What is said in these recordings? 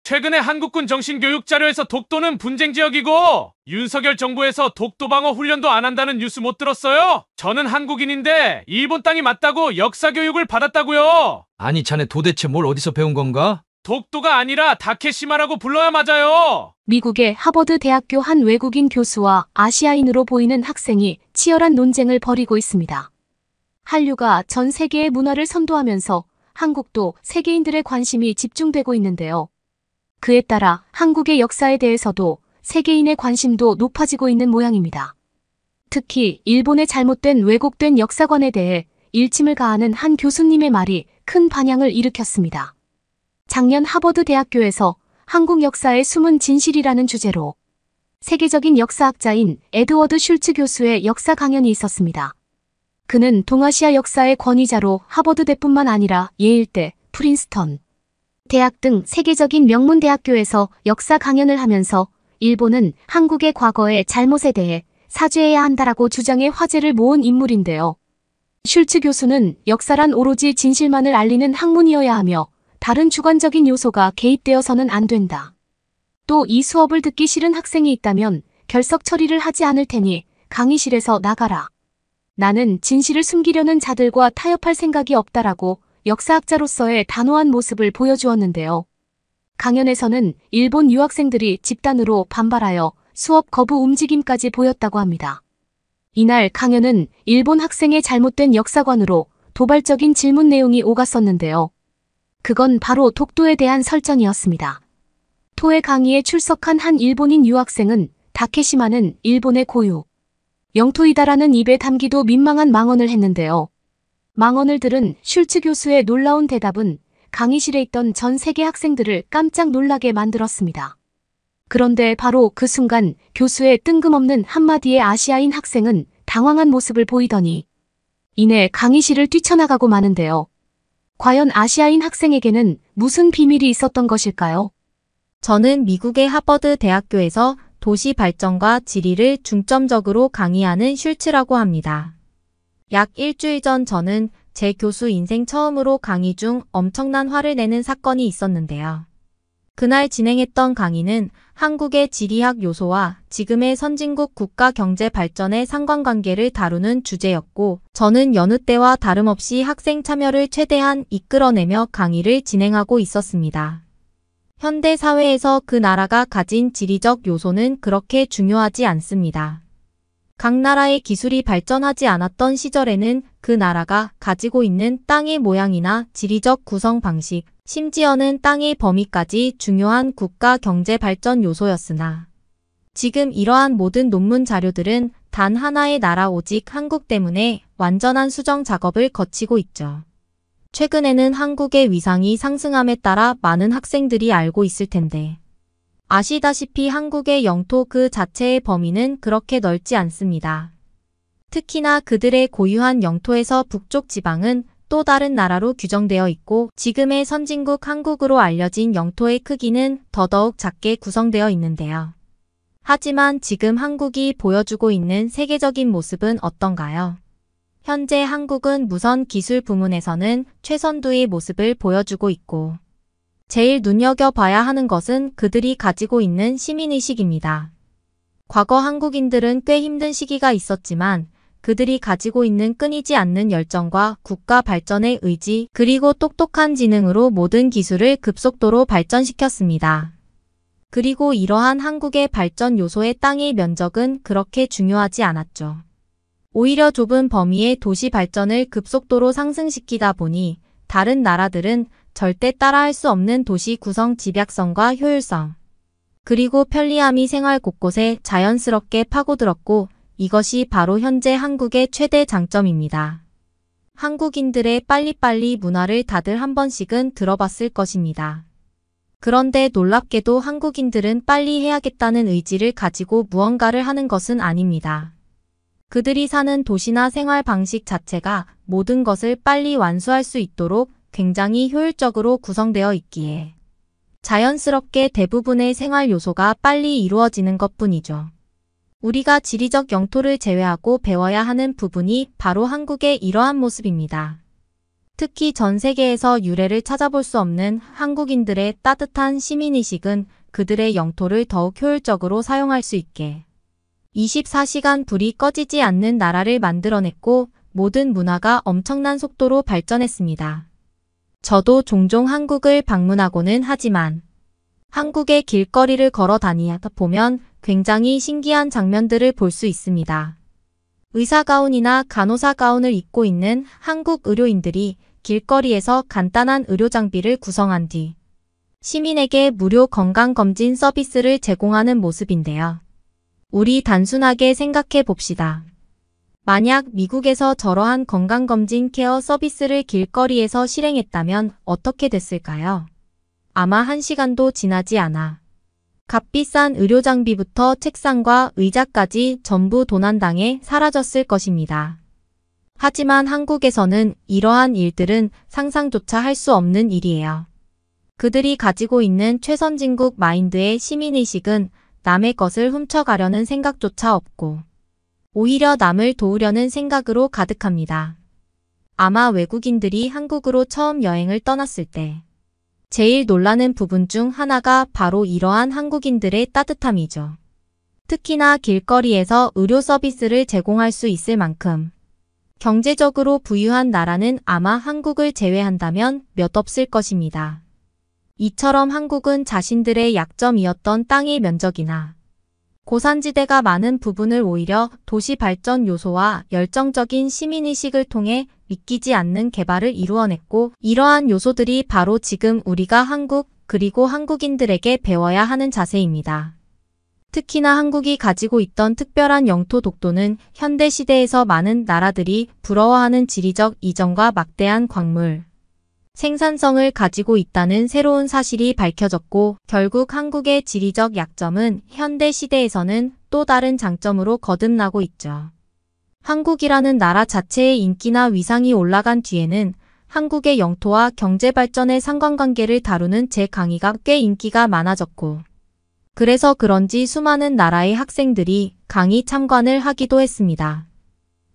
최근에 한국군 정신교육 자료에서 독도는 분쟁 지역이고 윤석열 정부에서 독도 방어 훈련도 안 한다는 뉴스 못 들었어요? 저는 한국인인데 일본 땅이 맞다고 역사 교육을 받았다고요. 아니 자네 도대체 뭘 어디서 배운 건가? 독도가 아니라 다케시마라고 불러야 맞아요. 미국의 하버드 대학교 한 외국인 교수와 아시아인으로 보이는 학생이 치열한 논쟁을 벌이고 있습니다. 한류가 전 세계의 문화를 선도하면서 한국도 세계인들의 관심이 집중되고 있는데요. 그에 따라 한국의 역사에 대해서도 세계인의 관심도 높아지고 있는 모양입니다. 특히 일본의 잘못된 왜곡된 역사관에 대해 일침을 가하는 한 교수님의 말이 큰 반향을 일으켰습니다. 작년 하버드 대학교에서 한국 역사의 숨은 진실이라는 주제로 세계적인 역사학자인 에드워드 슐츠 교수의 역사 강연이 있었습니다. 그는 동아시아 역사의 권위자로 하버드대뿐만 아니라 예일대, 프린스턴 대학 등 세계적인 명문 대학교에서 역사 강연을 하면서 일본은 한국의 과거의 잘못에 대해 사죄해야 한다라고 주장해 화제를 모은 인물인데요. 슐츠 교수는 역사란 오로지 진실만을 알리는 학문이어야 하며 다른 주관적인 요소가 개입되어서는 안 된다. 또 이 수업을 듣기 싫은 학생이 있다면 결석 처리를 하지 않을 테니 강의실에서 나가라. 나는 진실을 숨기려는 자들과 타협할 생각이 없다라고 역사학자로서의 단호한 모습을 보여주었는데요. 강연에서는 일본 유학생들이 집단으로 반발하여 수업 거부 움직임까지 보였다고 합니다. 이날 강연은 일본 학생의 잘못된 역사관으로 도발적인 질문 내용이 오갔었는데요. 그건 바로 독도에 대한 설전이었습니다. 토의 강의에 출석한 한 일본인 유학생은 다케시마는 일본의 고유 영토이다라는 입에 담기도 민망한 망언을 했는데요. 망언을 들은 슐츠 교수의 놀라운 대답은 강의실에 있던 전 세계 학생들을 깜짝 놀라게 만들었습니다. 그런데 바로 그 순간 교수의 뜬금없는 한마디에 아시아인 학생은 당황한 모습을 보이더니 이내 강의실을 뛰쳐나가고 마는데요. 과연 아시아인 학생에게는 무슨 비밀이 있었던 것일까요? 저는 미국의 하버드 대학교에서 도시 발전과 지리를 중점적으로 강의하는 슐츠라고 합니다. 약 일주일 전 저는 제 교수 인생 처음으로 강의 중 엄청난 화를 내는 사건이 있었는데요. 그날 진행했던 강의는 한국의 지리학 요소와 지금의 선진국 국가 경제 발전의 상관관계를 다루는 주제였고, 저는 여느 때와 다름없이 학생 참여를 최대한 이끌어내며 강의를 진행하고 있었습니다. 현대 사회에서 그 나라가 가진 지리적 요소는 그렇게 중요하지 않습니다. 각 나라의 기술이 발전하지 않았던 시절에는 그 나라가 가지고 있는 땅의 모양이나 지리적 구성 방식, 심지어는 땅의 범위까지 중요한 국가 경제 발전 요소였으나 지금 이러한 모든 논문 자료들은 단 하나의 나라 오직 한국 때문에 완전한 수정 작업을 거치고 있죠. 최근에는 한국의 위상이 상승함에 따라 많은 학생들이 알고 있을 텐데 아시다시피 한국의 영토 그 자체의 범위는 그렇게 넓지 않습니다. 특히나 그들의 고유한 영토에서 북쪽 지방은 또 다른 나라로 규정되어 있고 지금의 선진국 한국으로 알려진 영토의 크기는 더더욱 작게 구성되어 있는데요. 하지만 지금 한국이 보여주고 있는 세계적인 모습은 어떤가요? 현재 한국은 무선 기술 부문에서는 최선두의 모습을 보여주고 있고 제일 눈여겨봐야 하는 것은 그들이 가지고 있는 시민의식입니다. 과거 한국인들은 꽤 힘든 시기가 있었지만 그들이 가지고 있는 끊이지 않는 열정과 국가 발전의 의지 그리고 똑똑한 지능으로 모든 기술을 급속도로 발전시켰습니다. 그리고 이러한 한국의 발전 요소의 땅의 면적은 그렇게 중요하지 않았죠. 오히려 좁은 범위의 도시 발전을 급속도로 상승시키다 보니 다른 나라들은 절대 따라할 수 없는 도시 구성 집약성과 효율성, 그리고 편리함이 생활 곳곳에 자연스럽게 파고들었고 이것이 바로 현재 한국의 최대 장점입니다. 한국인들의 빨리빨리 문화를 다들 한 번씩은 들어봤을 것입니다. 그런데 놀랍게도 한국인들은 빨리 해야겠다는 의지를 가지고 무언가를 하는 것은 아닙니다. 그들이 사는 도시나 생활 방식 자체가 모든 것을 빨리 완수할 수 있도록 굉장히 효율적으로 구성되어 있기에 자연스럽게 대부분의 생활 요소가 빨리 이루어지는 것뿐이죠. 우리가 지리적 영토를 제외하고 배워야 하는 부분이 바로 한국의 이러한 모습입니다. 특히 전 세계에서 유례를 찾아볼 수 없는 한국인들의 따뜻한 시민의식은 그들의 영토를 더욱 효율적으로 사용할 수 있게 24시간 불이 꺼지지 않는 나라를 만들어냈고 모든 문화가 엄청난 속도로 발전했습니다. 저도 종종 한국을 방문하고는 하지만 한국의 길거리를 걸어 다니다 보면 굉장히 신기한 장면들을 볼 수 있습니다. 의사 가운이나 간호사 가운을 입고 있는 한국 의료인들이 길거리에서 간단한 의료 장비를 구성한 뒤 시민에게 무료 건강검진 서비스를 제공하는 모습인데요. 우리 단순하게 생각해 봅시다. 만약 미국에서 저러한 건강검진 케어 서비스를 길거리에서 실행했다면 어떻게 됐을까요? 아마 1시간도 지나지 않아 값비싼 의료 장비부터 책상과 의자까지 전부 도난당해 사라졌을 것입니다. 하지만 한국에서는 이러한 일들은 상상조차 할 수 없는 일이에요. 그들이 가지고 있는 최선진국 마인드의 시민의식은 남의 것을 훔쳐가려는 생각조차 없고 오히려 남을 도우려는 생각으로 가득합니다. 아마 외국인들이 한국으로 처음 여행을 떠났을 때 제일 놀라는 부분 중 하나가 바로 이러한 한국인들의 따뜻함이죠. 특히나 길거리에서 의료 서비스를 제공할 수 있을 만큼 경제적으로 부유한 나라는 아마 한국을 제외한다면 몇 없을 것입니다. 이처럼 한국은 자신들의 약점이었던 땅의 면적이나 고산지대가 많은 부분을 오히려 도시 발전 요소와 열정적인 시민의식을 통해 믿기지 않는 개발을 이루어냈고 이러한 요소들이 바로 지금 우리가 한국 그리고 한국인들에게 배워야 하는 자세입니다. 특히나 한국이 가지고 있던 특별한 영토 독도는 현대시대에서 많은 나라들이 부러워하는 지리적 이점과 막대한 광물, 생산성을 가지고 있다는 새로운 사실이 밝혀졌고 결국 한국의 지리적 약점은 현대 시대에서는 또 다른 장점으로 거듭나고 있죠. 한국이라는 나라 자체의 인기나 위상이 올라간 뒤에는 한국의 영토와 경제 발전의 상관관계를 다루는 제 강의가 꽤 인기가 많아졌고 그래서 그런지 수많은 나라의 학생들이 강의 참관을 하기도 했습니다.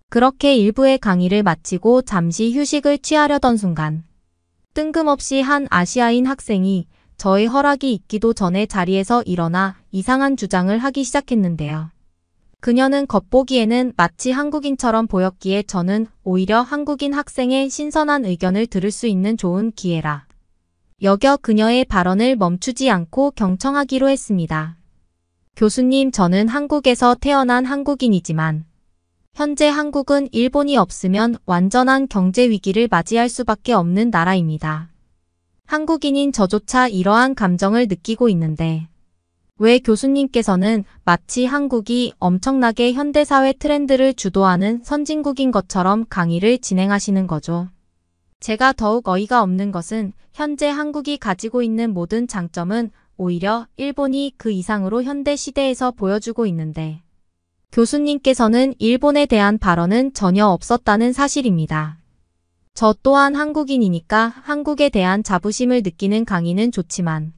그렇게 일부의 강의를 마치고 잠시 휴식을 취하려던 순간 뜬금없이 한 아시아인 학생이 저의 허락이 있기도 전에 자리에서 일어나 이상한 주장을 하기 시작했는데요. 그녀는 겉보기에는 마치 한국인처럼 보였기에 저는 오히려 한국인 학생의 신선한 의견을 들을 수 있는 좋은 기회라 여겨 그녀의 발언을 멈추지 않고 경청하기로 했습니다. 교수님, 저는 한국에서 태어난 한국인이지만 현재 한국은 일본이 없으면 완전한 경제 위기를 맞이할 수밖에 없는 나라입니다. 한국인인 저조차 이러한 감정을 느끼고 있는데 왜 교수님께서는 마치 한국이 엄청나게 현대사회 트렌드를 주도하는 선진국인 것처럼 강의를 진행하시는 거죠? 제가 더욱 어이가 없는 것은 현재 한국이 가지고 있는 모든 장점은 오히려 일본이 그 이상으로 현대 시대에서 보여주고 있는데 교수님께서는 일본에 대한 발언은 전혀 없었다는 사실입니다. 저 또한 한국인이니까 한국에 대한 자부심을 느끼는 강의는 좋지만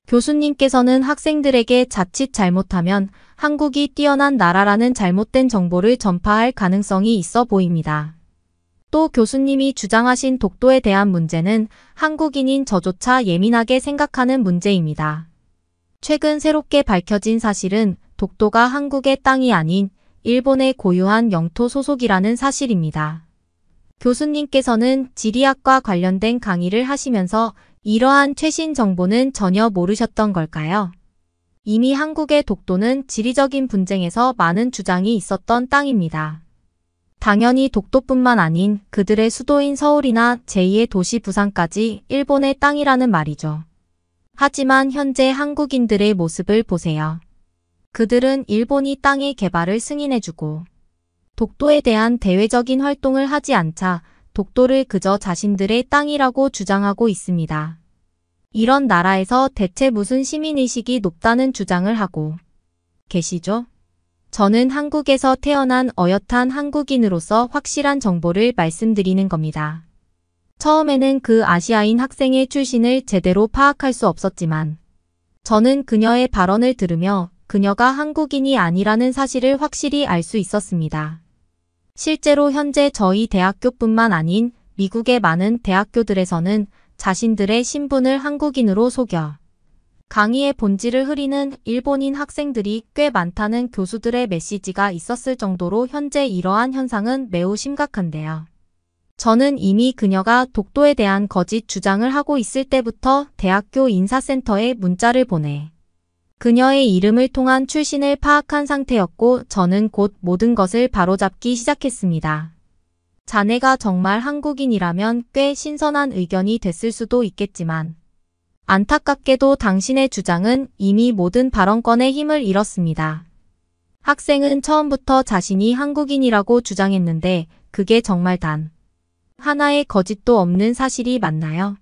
교수님께서는 학생들에게 자칫 잘못하면 한국이 뛰어난 나라라는 잘못된 정보를 전파할 가능성이 있어 보입니다. 또 교수님이 주장하신 독도에 대한 문제는 한국인인 저조차 예민하게 생각하는 문제입니다. 최근 새롭게 밝혀진 사실은 독도가 한국의 땅이 아닌 일본의 고유한 영토 소속이라는 사실입니다. 교수님께서는 지리학과 관련된 강의를 하시면서 이러한 최신 정보는 전혀 모르셨던 걸까요? 이미 한국의 독도는 지리적인 분쟁에서 많은 주장이 있었던 땅입니다. 당연히 독도뿐만 아닌 그들의 수도인 서울이나 제2의 도시 부산까지 일본의 땅이라는 말이죠. 하지만 현재 한국인들의 모습을 보세요. 그들은 일본이 땅의 개발을 승인해주고 독도에 대한 대외적인 활동을 하지 않자 독도를 그저 자신들의 땅이라고 주장하고 있습니다. 이런 나라에서 대체 무슨 시민의식이 높다는 주장을 하고 계시죠? 저는 한국에서 태어난 어엿한 한국인으로서 확실한 정보를 말씀드리는 겁니다. 처음에는 그 아시아인 학생의 출신을 제대로 파악할 수 없었지만 저는 그녀의 발언을 들으며 그녀가 한국인이 아니라는 사실을 확실히 알 수 있었습니다. 실제로 현재 저희 대학교뿐만 아닌 미국의 많은 대학교들에서는 자신들의 신분을 한국인으로 속여 강의의 본질을 흐리는 일본인 학생들이 꽤 많다는 교수들의 메시지가 있었을 정도로 현재 이러한 현상은 매우 심각한데요. 저는 이미 그녀가 독도에 대한 거짓 주장을 하고 있을 때부터 대학교 인사센터에 문자를 보내 그녀의 이름을 통한 출신을 파악한 상태였고 저는 곧 모든 것을 바로잡기 시작했습니다. 자네가 정말 한국인이라면 꽤 신선한 의견이 됐을 수도 있겠지만 안타깝게도 당신의 주장은 이미 모든 발언권의 힘을 잃었습니다. 학생은 처음부터 자신이 한국인이라고 주장했는데 그게 정말 단 하나의 거짓도 없는 사실이 맞나요?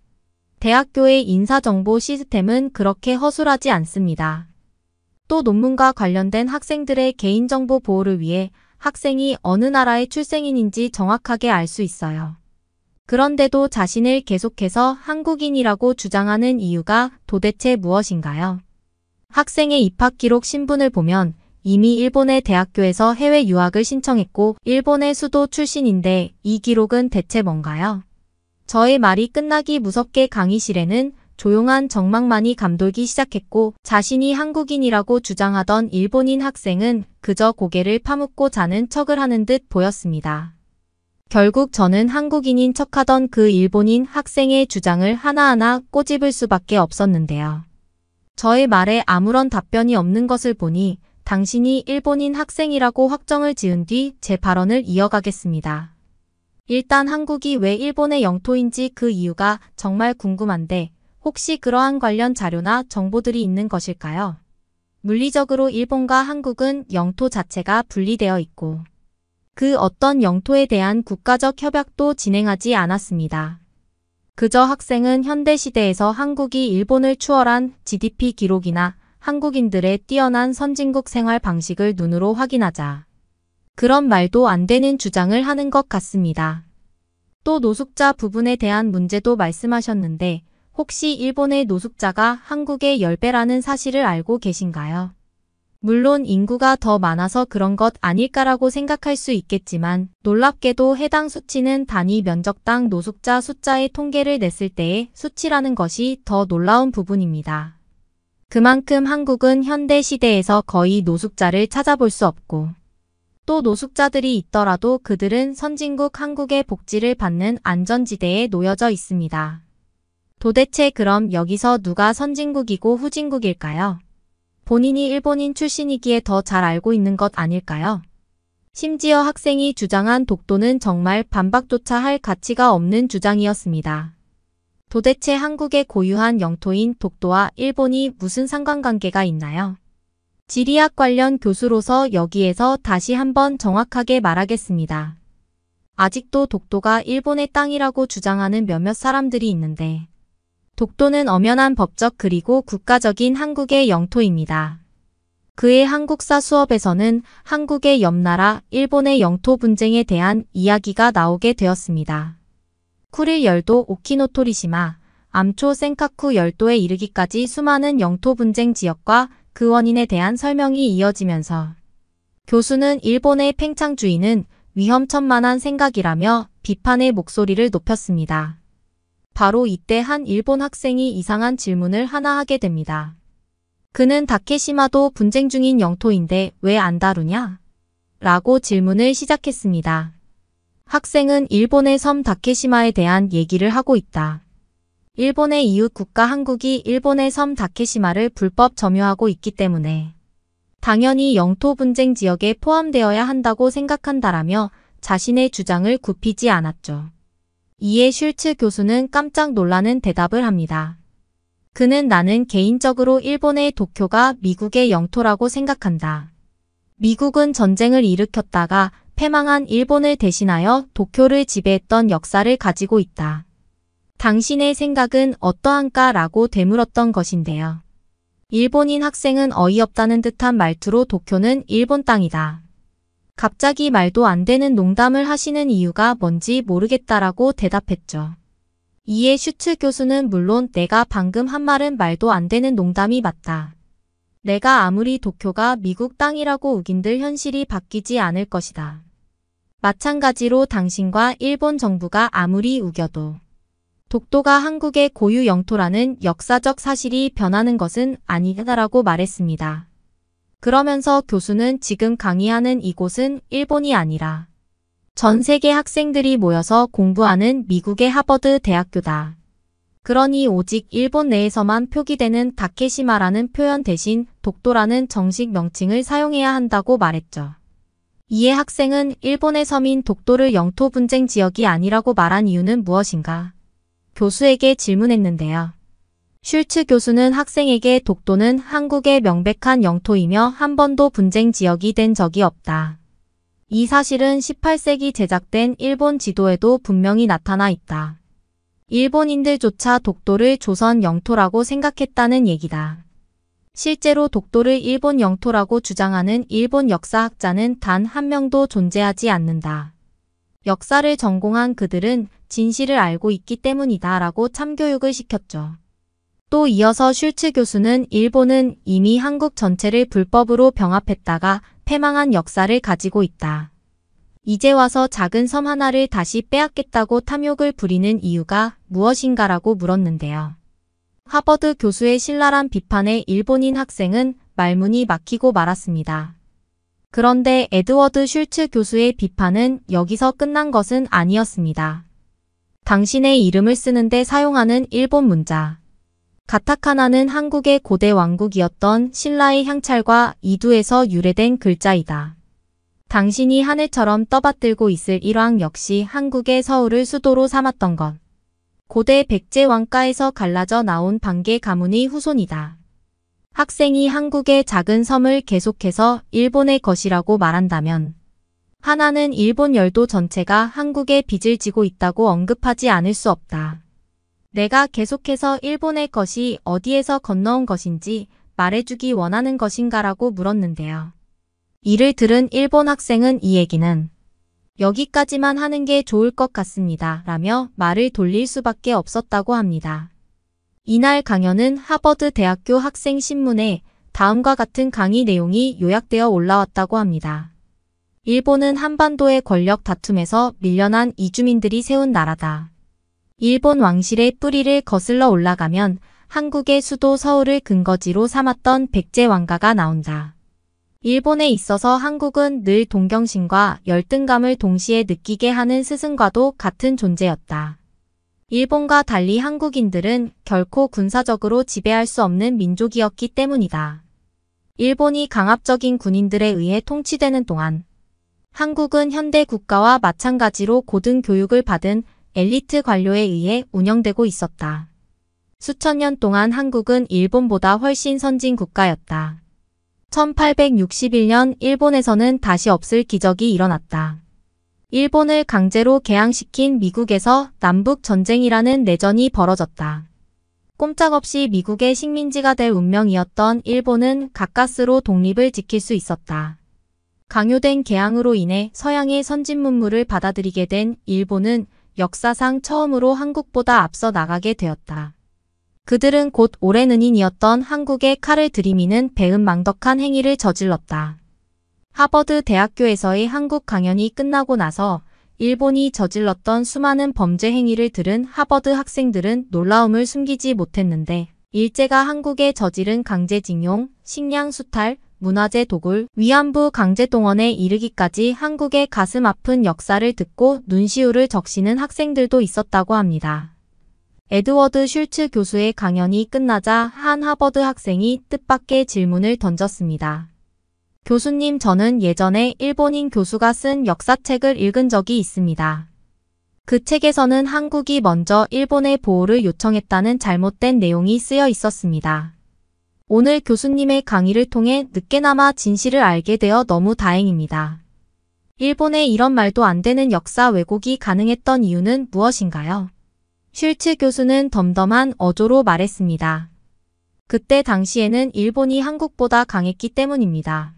대학교의 인사정보 시스템은 그렇게 허술하지 않습니다. 또 논문과 관련된 학생들의 개인정보 보호를 위해 학생이 어느 나라의 출생인인지 정확하게 알 수 있어요. 그런데도 자신을 계속해서 한국인이라고 주장하는 이유가 도대체 무엇인가요? 학생의 입학기록 신분을 보면 이미 일본의 대학교에서 해외 유학을 신청했고 일본의 수도 출신인데 이 기록은 대체 뭔가요? 저의 말이 끝나기 무섭게 강의실에는 조용한 정막만이 감돌기 시작했고 자신이 한국인이라고 주장하던 일본인 학생은 그저 고개를 파묻고 자는 척을 하는 듯 보였습니다. 결국 저는 한국인인 척하던 그 일본인 학생의 주장을 하나하나 꼬집을 수밖에 없었는데요. 저의 말에 아무런 답변이 없는 것을 보니 당신이 일본인 학생이라고 확정을 지은 뒤 제 발언을 이어가겠습니다. 일단 한국이 왜 일본의 영토인지 그 이유가 정말 궁금한데 혹시 그러한 관련 자료나 정보들이 있는 것일까요? 물리적으로 일본과 한국은 영토 자체가 분리되어 있고 그 어떤 영토에 대한 국가적 협약도 진행하지 않았습니다. 그저 학생은 현대시대에서 한국이 일본을 추월한 GDP 기록이나 한국인들의 뛰어난 선진국 생활 방식을 눈으로 확인하자 그런 말도 안 되는 주장을 하는 것 같습니다. 또 노숙자 부분에 대한 문제도 말씀하셨는데 혹시 일본의 노숙자가 한국의 10배라는 사실을 알고 계신가요? 물론 인구가 더 많아서 그런 것 아닐까라고 생각할 수 있겠지만 놀랍게도 해당 수치는 단위 면적당 노숙자 숫자의 통계를 냈을 때의 수치라는 것이 더 놀라운 부분입니다. 그만큼 한국은 현대 시대에서 거의 노숙자를 찾아볼 수 없고 또 노숙자들이 있더라도 그들은 선진국 한국의 복지를 받는 안전지대에 놓여져 있습니다. 도대체 그럼 여기서 누가 선진국이고 후진국일까요? 본인이 일본인 출신이기에 더 잘 알고 있는 것 아닐까요? 심지어 학생이 주장한 독도는 정말 반박조차 할 가치가 없는 주장이었습니다. 도대체 한국의 고유한 영토인 독도와 일본이 무슨 상관관계가 있나요? 지리학 관련 교수로서 여기에서 다시 한번 정확하게 말하겠습니다. 아직도 독도가 일본의 땅이라고 주장하는 몇몇 사람들이 있는데 독도는 엄연한 법적 그리고 국가적인 한국의 영토입니다. 그의 한국사 수업에서는 한국의 옆나라 일본의 영토 분쟁에 대한 이야기가 나오게 되었습니다. 쿠릴 열도 오키노토리시마, 암초 센카쿠 열도에 이르기까지 수많은 영토 분쟁 지역과 그 원인에 대한 설명이 이어지면서 교수는 일본의 팽창주의는 위험천만한 생각이라며 비판의 목소리를 높였습니다. 바로 이때 한 일본 학생이 이상한 질문을 하나 하게 됩니다. 그는 다케시마도 분쟁 중인 영토인데 왜 안 다루냐? 라고 질문을 시작했습니다. 학생은 일본의 섬 다케시마에 대한 얘기를 하고 있다. 일본의 이웃 국가 한국이 일본의 섬 다케시마를 불법 점유하고 있기 때문에 당연히 영토 분쟁 지역에 포함되어야 한다고 생각한다라며 자신의 주장을 굽히지 않았죠. 이에 슐츠 교수는 깜짝 놀라는 대답을 합니다. 그는 나는 개인적으로 일본의 도쿄가 미국의 영토라고 생각한다. 미국은 전쟁을 일으켰다가 패망한 일본을 대신하여 도쿄를 지배했던 역사를 가지고 있다. 당신의 생각은 어떠한가라고 되물었던 것인데요. 일본인 학생은 어이없다는 듯한 말투로 도쿄는 일본 땅이다. 갑자기 말도 안 되는 농담을 하시는 이유가 뭔지 모르겠다라고 대답했죠. 이에 슈츠 교수는 물론 내가 방금 한 말은 말도 안 되는 농담이 맞다. 내가 아무리 도쿄가 미국 땅이라고 우긴들 현실이 바뀌지 않을 것이다. 마찬가지로 당신과 일본 정부가 아무리 우겨도 독도가 한국의 고유 영토라는 역사적 사실이 변하는 것은 아니다라고 말했습니다. 그러면서 교수는 지금 강의하는 이곳은 일본이 아니라 전 세계 학생들이 모여서 공부하는 미국의 하버드 대학교다. 그러니 오직 일본 내에서만 표기되는 다케시마라는 표현 대신 독도라는 정식 명칭을 사용해야 한다고 말했죠. 이에 학생은 일본의 섬인 독도를 영토 분쟁 지역이 아니라고 말한 이유는 무엇인가? 교수에게 질문했는데요. 슐츠 교수는 학생에게 독도는 한국의 명백한 영토이며 한 번도 분쟁 지역이 된 적이 없다. 이 사실은 18세기 제작된 일본 지도에도 분명히 나타나 있다. 일본인들조차 독도를 조선 영토라고 생각했다는 얘기다. 실제로 독도를 일본 영토라고 주장하는 일본 역사학자는 단 한 명도 존재하지 않는다. 역사를 전공한 그들은 진실을 알고 있기 때문이다 라고 참교육을 시켰죠. 또 이어서 슐츠 교수는 일본은 이미 한국 전체를 불법으로 병합했다가 패망한 역사를 가지고 있다. 이제 와서 작은 섬 하나를 다시 빼앗겠다고 탐욕을 부리는 이유가 무엇인가라고 물었는데요. 하버드 교수의 신랄한 비판에 일본인 학생은 말문이 막히고 말았습니다. 그런데 에드워드 슐츠 교수의 비판은 여기서 끝난 것은 아니었습니다. 당신의 이름을 쓰는데 사용하는 일본 문자. 가타카나는 한국의 고대 왕국이었던 신라의 향찰과 이두에서 유래된 글자이다. 당신이 하늘처럼 떠받들고 있을 일왕 역시 한국의 서울을 수도로 삼았던 것. 고대 백제 왕가에서 갈라져 나온 반개 가문의 후손이다. 학생이 한국의 작은 섬을 계속해서 일본의 것이라고 말한다면 하나는 일본 열도 전체가 한국의 빚을 지고 있다고 언급하지 않을 수 없다. 내가 계속해서 일본의 것이 어디에서 건너온 것인지 말해주기 원하는 것인가라고 물었는데요. 이를 들은 일본 학생은 이 얘기는 여기까지만 하는 게 좋을 것 같습니다. 라며 말을 돌릴 수밖에 없었다고 합니다. 이날 강연은 하버드 대학교 학생 신문에 다음과 같은 강의 내용이 요약되어 올라왔다고 합니다. 일본은 한반도의 권력 다툼에서 밀려난 이주민들이 세운 나라다. 일본 왕실의 뿌리를 거슬러 올라가면 한국의 수도 서울을 근거지로 삼았던 백제 왕가가 나온다. 일본에 있어서 한국은 늘 동경심과 열등감을 동시에 느끼게 하는 스승과도 같은 존재였다. 일본과 달리 한국인들은 결코 군사적으로 지배할 수 없는 민족이었기 때문이다. 일본이 강압적인 군인들에 의해 통치되는 동안 한국은 현대 국가와 마찬가지로 고등교육을 받은 엘리트 관료에 의해 운영되고 있었다. 수천 년 동안 한국은 일본보다 훨씬 선진 국가였다. 1861년 일본에서는 다시 없을 기적이 일어났다. 일본을 강제로 개항시킨 미국에서 남북전쟁이라는 내전이 벌어졌다. 꼼짝없이 미국의 식민지가 될 운명이었던 일본은 가까스로 독립을 지킬 수 있었다. 강요된 개항으로 인해 서양의 선진 문물을 받아들이게 된 일본은 역사상 처음으로 한국보다 앞서 나가게 되었다. 그들은 곧 오랜 은인이었던 한국에 칼을 들이미는 배은망덕한 행위를 저질렀다. 하버드 대학교에서의 한국 강연이 끝나고 나서 일본이 저질렀던 수많은 범죄 행위를 들은 하버드 학생들은 놀라움을 숨기지 못했는데 일제가 한국에 저지른 강제징용, 식량 수탈, 문화재 도굴, 위안부 강제동원에 이르기까지 한국의 가슴 아픈 역사를 듣고 눈시울을 적시는 학생들도 있었다고 합니다. 에드워드 슐츠 교수의 강연이 끝나자 한 하버드 학생이 뜻밖의 질문을 던졌습니다. 교수님, 저는 예전에 일본인 교수가 쓴 역사책을 읽은 적이 있습니다. 그 책에서는 한국이 먼저 일본의 보호를 요청했다는 잘못된 내용이 쓰여 있었습니다. 오늘 교수님의 강의를 통해 늦게나마 진실을 알게 되어 너무 다행입니다. 일본에 이런 말도 안 되는 역사 왜곡이 가능했던 이유는 무엇인가요? 슐츠 교수는 덤덤한 어조로 말했습니다. 그때 당시에는 일본이 한국보다 강했기 때문입니다.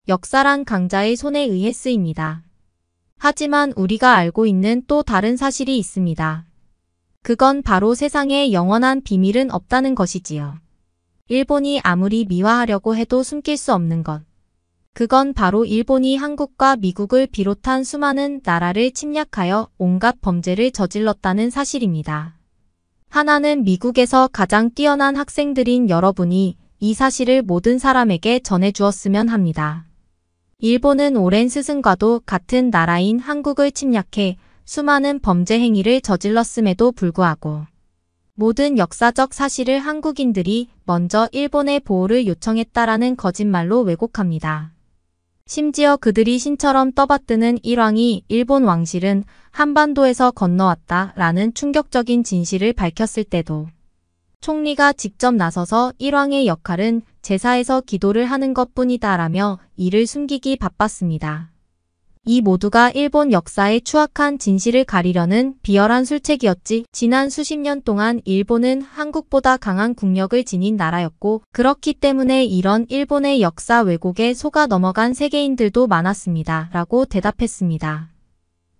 역사란 강자의 손에 의해 쓰입니다. 하지만 우리가 알고 있는 또 다른 사실이 있습니다. 그건 바로 세상에 영원한 비밀은 없다는 것이지요. 일본이 아무리 미화하려고 해도 숨길 수 없는 것. 그건 바로 일본이 한국과 미국을 비롯한 수많은 나라를 침략하여 온갖 범죄를 저질렀다는 사실입니다. 하나는 미국에서 가장 뛰어난 학생들인 여러분이 이 사실을 모든 사람에게 전해주었으면 합니다. 일본은 오랜 스승과도 같은 나라인 한국을 침략해 수많은 범죄 행위를 저질렀음에도 불구하고 모든 역사적 사실을 한국인들이 먼저 일본의 보호를 요청했다라는 거짓말로 왜곡합니다. 심지어 그들이 신처럼 떠받드는 일왕이 일본 왕실은 한반도에서 건너왔다라는 충격적인 진실을 밝혔을 때도 총리가 직접 나서서 일왕의 역할은 제사에서 기도를 하는 것뿐이다라며 이를 숨기기 바빴습니다. 이 모두가 일본 역사의 추악한 진실을 가리려는 비열한 술책이었지. 지난 수십 년 동안 일본은 한국보다 강한 국력을 지닌 나라였고 그렇기 때문에 이런 일본의 역사 왜곡에 속아 넘어간 세계인들도 많았습니다. 라고 대답했습니다.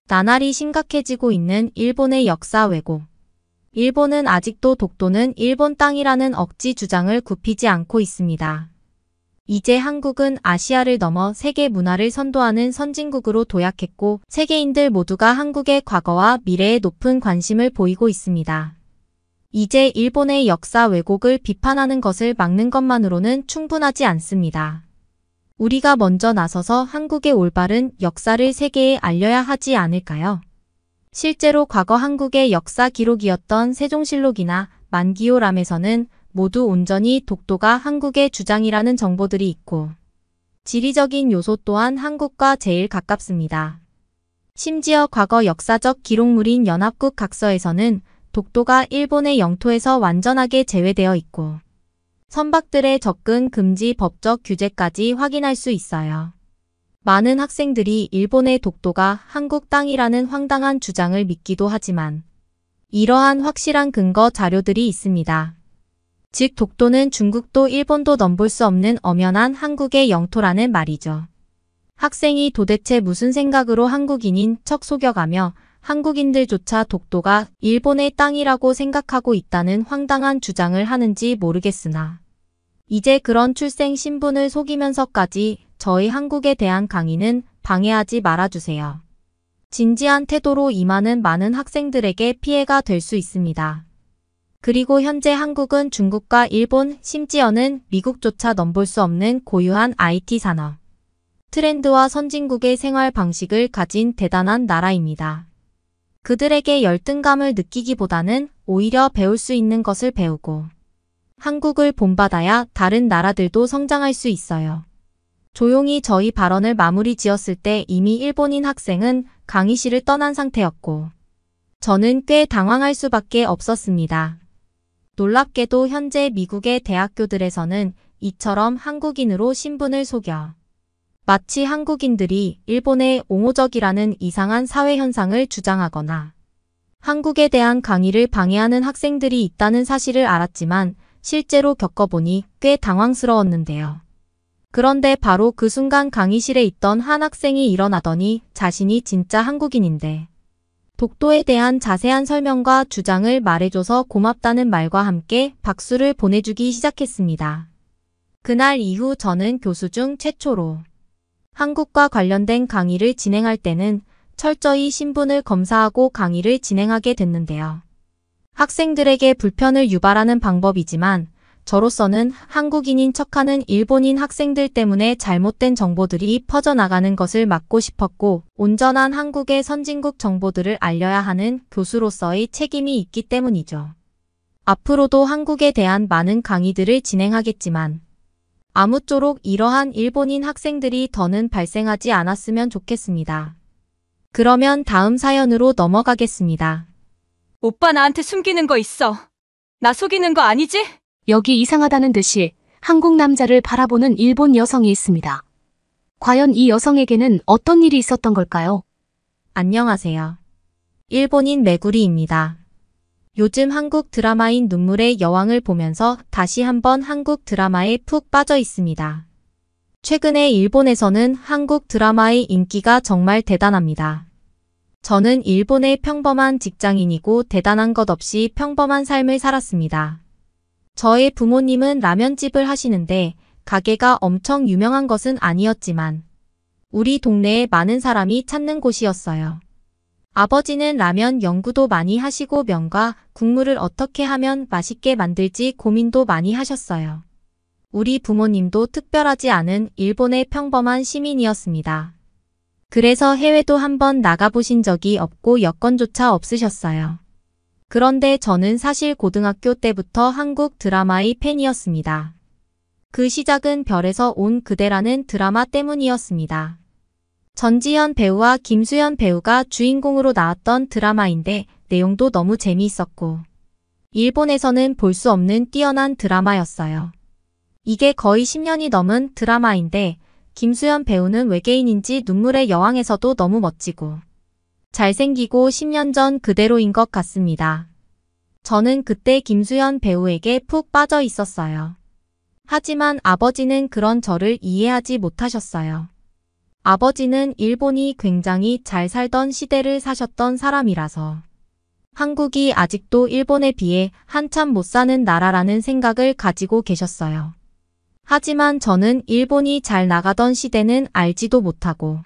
나날이 심각해지고 있는 일본의 역사 왜곡. 일본은 아직도 독도는 일본 땅이라는 억지 주장을 굽히지 않고 있습니다. 이제 한국은 아시아를 넘어 세계 문화를 선도하는 선진국으로 도약했고 세계인들 모두가 한국의 과거와 미래에 높은 관심을 보이고 있습니다. 이제 일본의 역사 왜곡을 비판하는 것을 막는 것만으로는 충분하지 않습니다. 우리가 먼저 나서서 한국의 올바른 역사를 세계에 알려야 하지 않을까요? 실제로 과거 한국의 역사 기록이었던 세종실록이나 만기호람에서는 모두 온전히 독도가 한국의 주장이라는 정보들이 있고 지리적인 요소 또한 한국과 제일 가깝습니다. 심지어 과거 역사적 기록물인 연합국 각서에서는 독도가 일본의 영토에서 완전하게 제외되어 있고 선박들의 접근 금지 법적 규제까지 확인할 수 있어요. 많은 학생들이 일본의 독도가 한국 땅이라는 황당한 주장을 믿기도 하지만 이러한 확실한 근거 자료들이 있습니다. 즉 독도는 중국도 일본도 넘볼 수 없는 엄연한 한국의 영토라는 말이죠. 학생이 도대체 무슨 생각으로 한국인인 척 속여가며 한국인들조차 독도가 일본의 땅이라고 생각하고 있다는 황당한 주장을 하는지 모르겠으나 이제 그런 출생 신분을 속이면서까지 저희 한국에 대한 강의는 방해하지 말아주세요. 진지한 태도로 임하는 많은 학생들에게 피해가 될 수 있습니다. 그리고 현재 한국은 중국과 일본, 심지어는 미국조차 넘볼 수 없는 고유한 IT 산업, 트렌드와 선진국의 생활 방식을 가진 대단한 나라입니다. 그들에게 열등감을 느끼기보다는 오히려 배울 수 있는 것을 배우고 한국을 본받아야 다른 나라들도 성장할 수 있어요. 조용히 저희 발언을 마무리 지었을 때 이미 일본인 학생은 강의실을 떠난 상태였고 저는 꽤 당황할 수밖에 없었습니다. 놀랍게도 현재 미국의 대학교들에서는 이처럼 한국인으로 신분을 속여 마치 한국인들이 일본의 옹호적이라는 이상한 사회 현상을 주장하거나 한국에 대한 강의를 방해하는 학생들이 있다는 사실을 알았지만 실제로 겪어보니 꽤 당황스러웠는데요. 그런데 바로 그 순간 강의실에 있던 한 학생이 일어나더니 자신이 진짜 한국인인데 독도에 대한 자세한 설명과 주장을 말해줘서 고맙다는 말과 함께 박수를 보내주기 시작했습니다. 그날 이후 저는 교수 중 최초로 한국과 관련된 강의를 진행할 때는 철저히 신분을 검사하고 강의를 진행하게 됐는데요. 학생들에게 불편을 유발하는 방법이지만 저로서는 한국인인 척하는 일본인 학생들 때문에 잘못된 정보들이 퍼져나가는 것을 막고 싶었고 온전한 한국의 선진국 정보들을 알려야 하는 교수로서의 책임이 있기 때문이죠. 앞으로도 한국에 대한 많은 강의들을 진행하겠지만 아무쪼록 이러한 일본인 학생들이 더는 발생하지 않았으면 좋겠습니다. 그러면 다음 사연으로 넘어가겠습니다. 오빠 나한테 숨기는 거 있어. 나 속이는 거 아니지? 여기 이상하다는 듯이 한국 남자를 바라보는 일본 여성이 있습니다. 과연 이 여성에게는 어떤 일이 있었던 걸까요? 안녕하세요. 일본인 메구리입니다. 요즘 한국 드라마인 눈물의 여왕을 보면서 다시 한번 한국 드라마에 푹 빠져 있습니다. 최근에 일본에서는 한국 드라마의 인기가 정말 대단합니다. 저는 일본의 평범한 직장인이고 대단한 것 없이 평범한 삶을 살았습니다. 저의 부모님은 라면집을 하시는데 가게가 엄청 유명한 것은 아니었지만 우리 동네에 많은 사람이 찾는 곳이었어요. 아버지는 라면 연구도 많이 하시고 면과 국물을 어떻게 하면 맛있게 만들지 고민도 많이 하셨어요. 우리 부모님도 특별하지 않은 일본의 평범한 시민이었습니다. 그래서 해외도 한번 나가보신 적이 없고 여권조차 없으셨어요. 그런데 저는 사실 고등학교 때부터 한국 드라마의 팬이었습니다. 그 시작은 별에서 온 그대라는 드라마 때문이었습니다. 전지현 배우와 김수현 배우가 주인공으로 나왔던 드라마인데 내용도 너무 재미있었고 일본에서는 볼 수 없는 뛰어난 드라마였어요. 이게 거의 10년이 넘은 드라마인데 김수현 배우는 외계인인지 눈물의 여왕에서도 너무 멋지고 잘생기고 10년 전 그대로인 것 같습니다. 저는 그때 김수현 배우에게 푹 빠져 있었어요. 하지만 아버지는 그런 저를 이해하지 못하셨어요. 아버지는 일본이 굉장히 잘 살던 시대를 사셨던 사람이라서 한국이 아직도 일본에 비해 한참 못 사는 나라라는 생각을 가지고 계셨어요. 하지만 저는 일본이 잘 나가던 시대는 알지도 못하고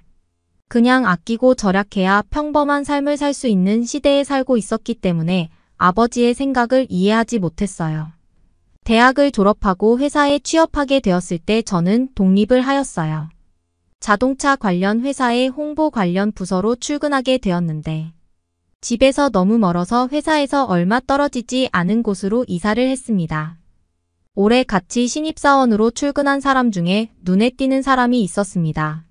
그냥 아끼고 절약해야 평범한 삶을 살 수 있는 시대에 살고 있었기 때문에 아버지의 생각을 이해하지 못했어요. 대학을 졸업하고 회사에 취업하게 되었을 때 저는 독립을 하였어요. 자동차 관련 회사의 홍보 관련 부서로 출근하게 되었는데 집에서 너무 멀어서 회사에서 얼마 떨어지지 않은 곳으로 이사를 했습니다. 올해 같이 신입사원으로 출근한 사람 중에 눈에 띄는 사람이 있었습니다.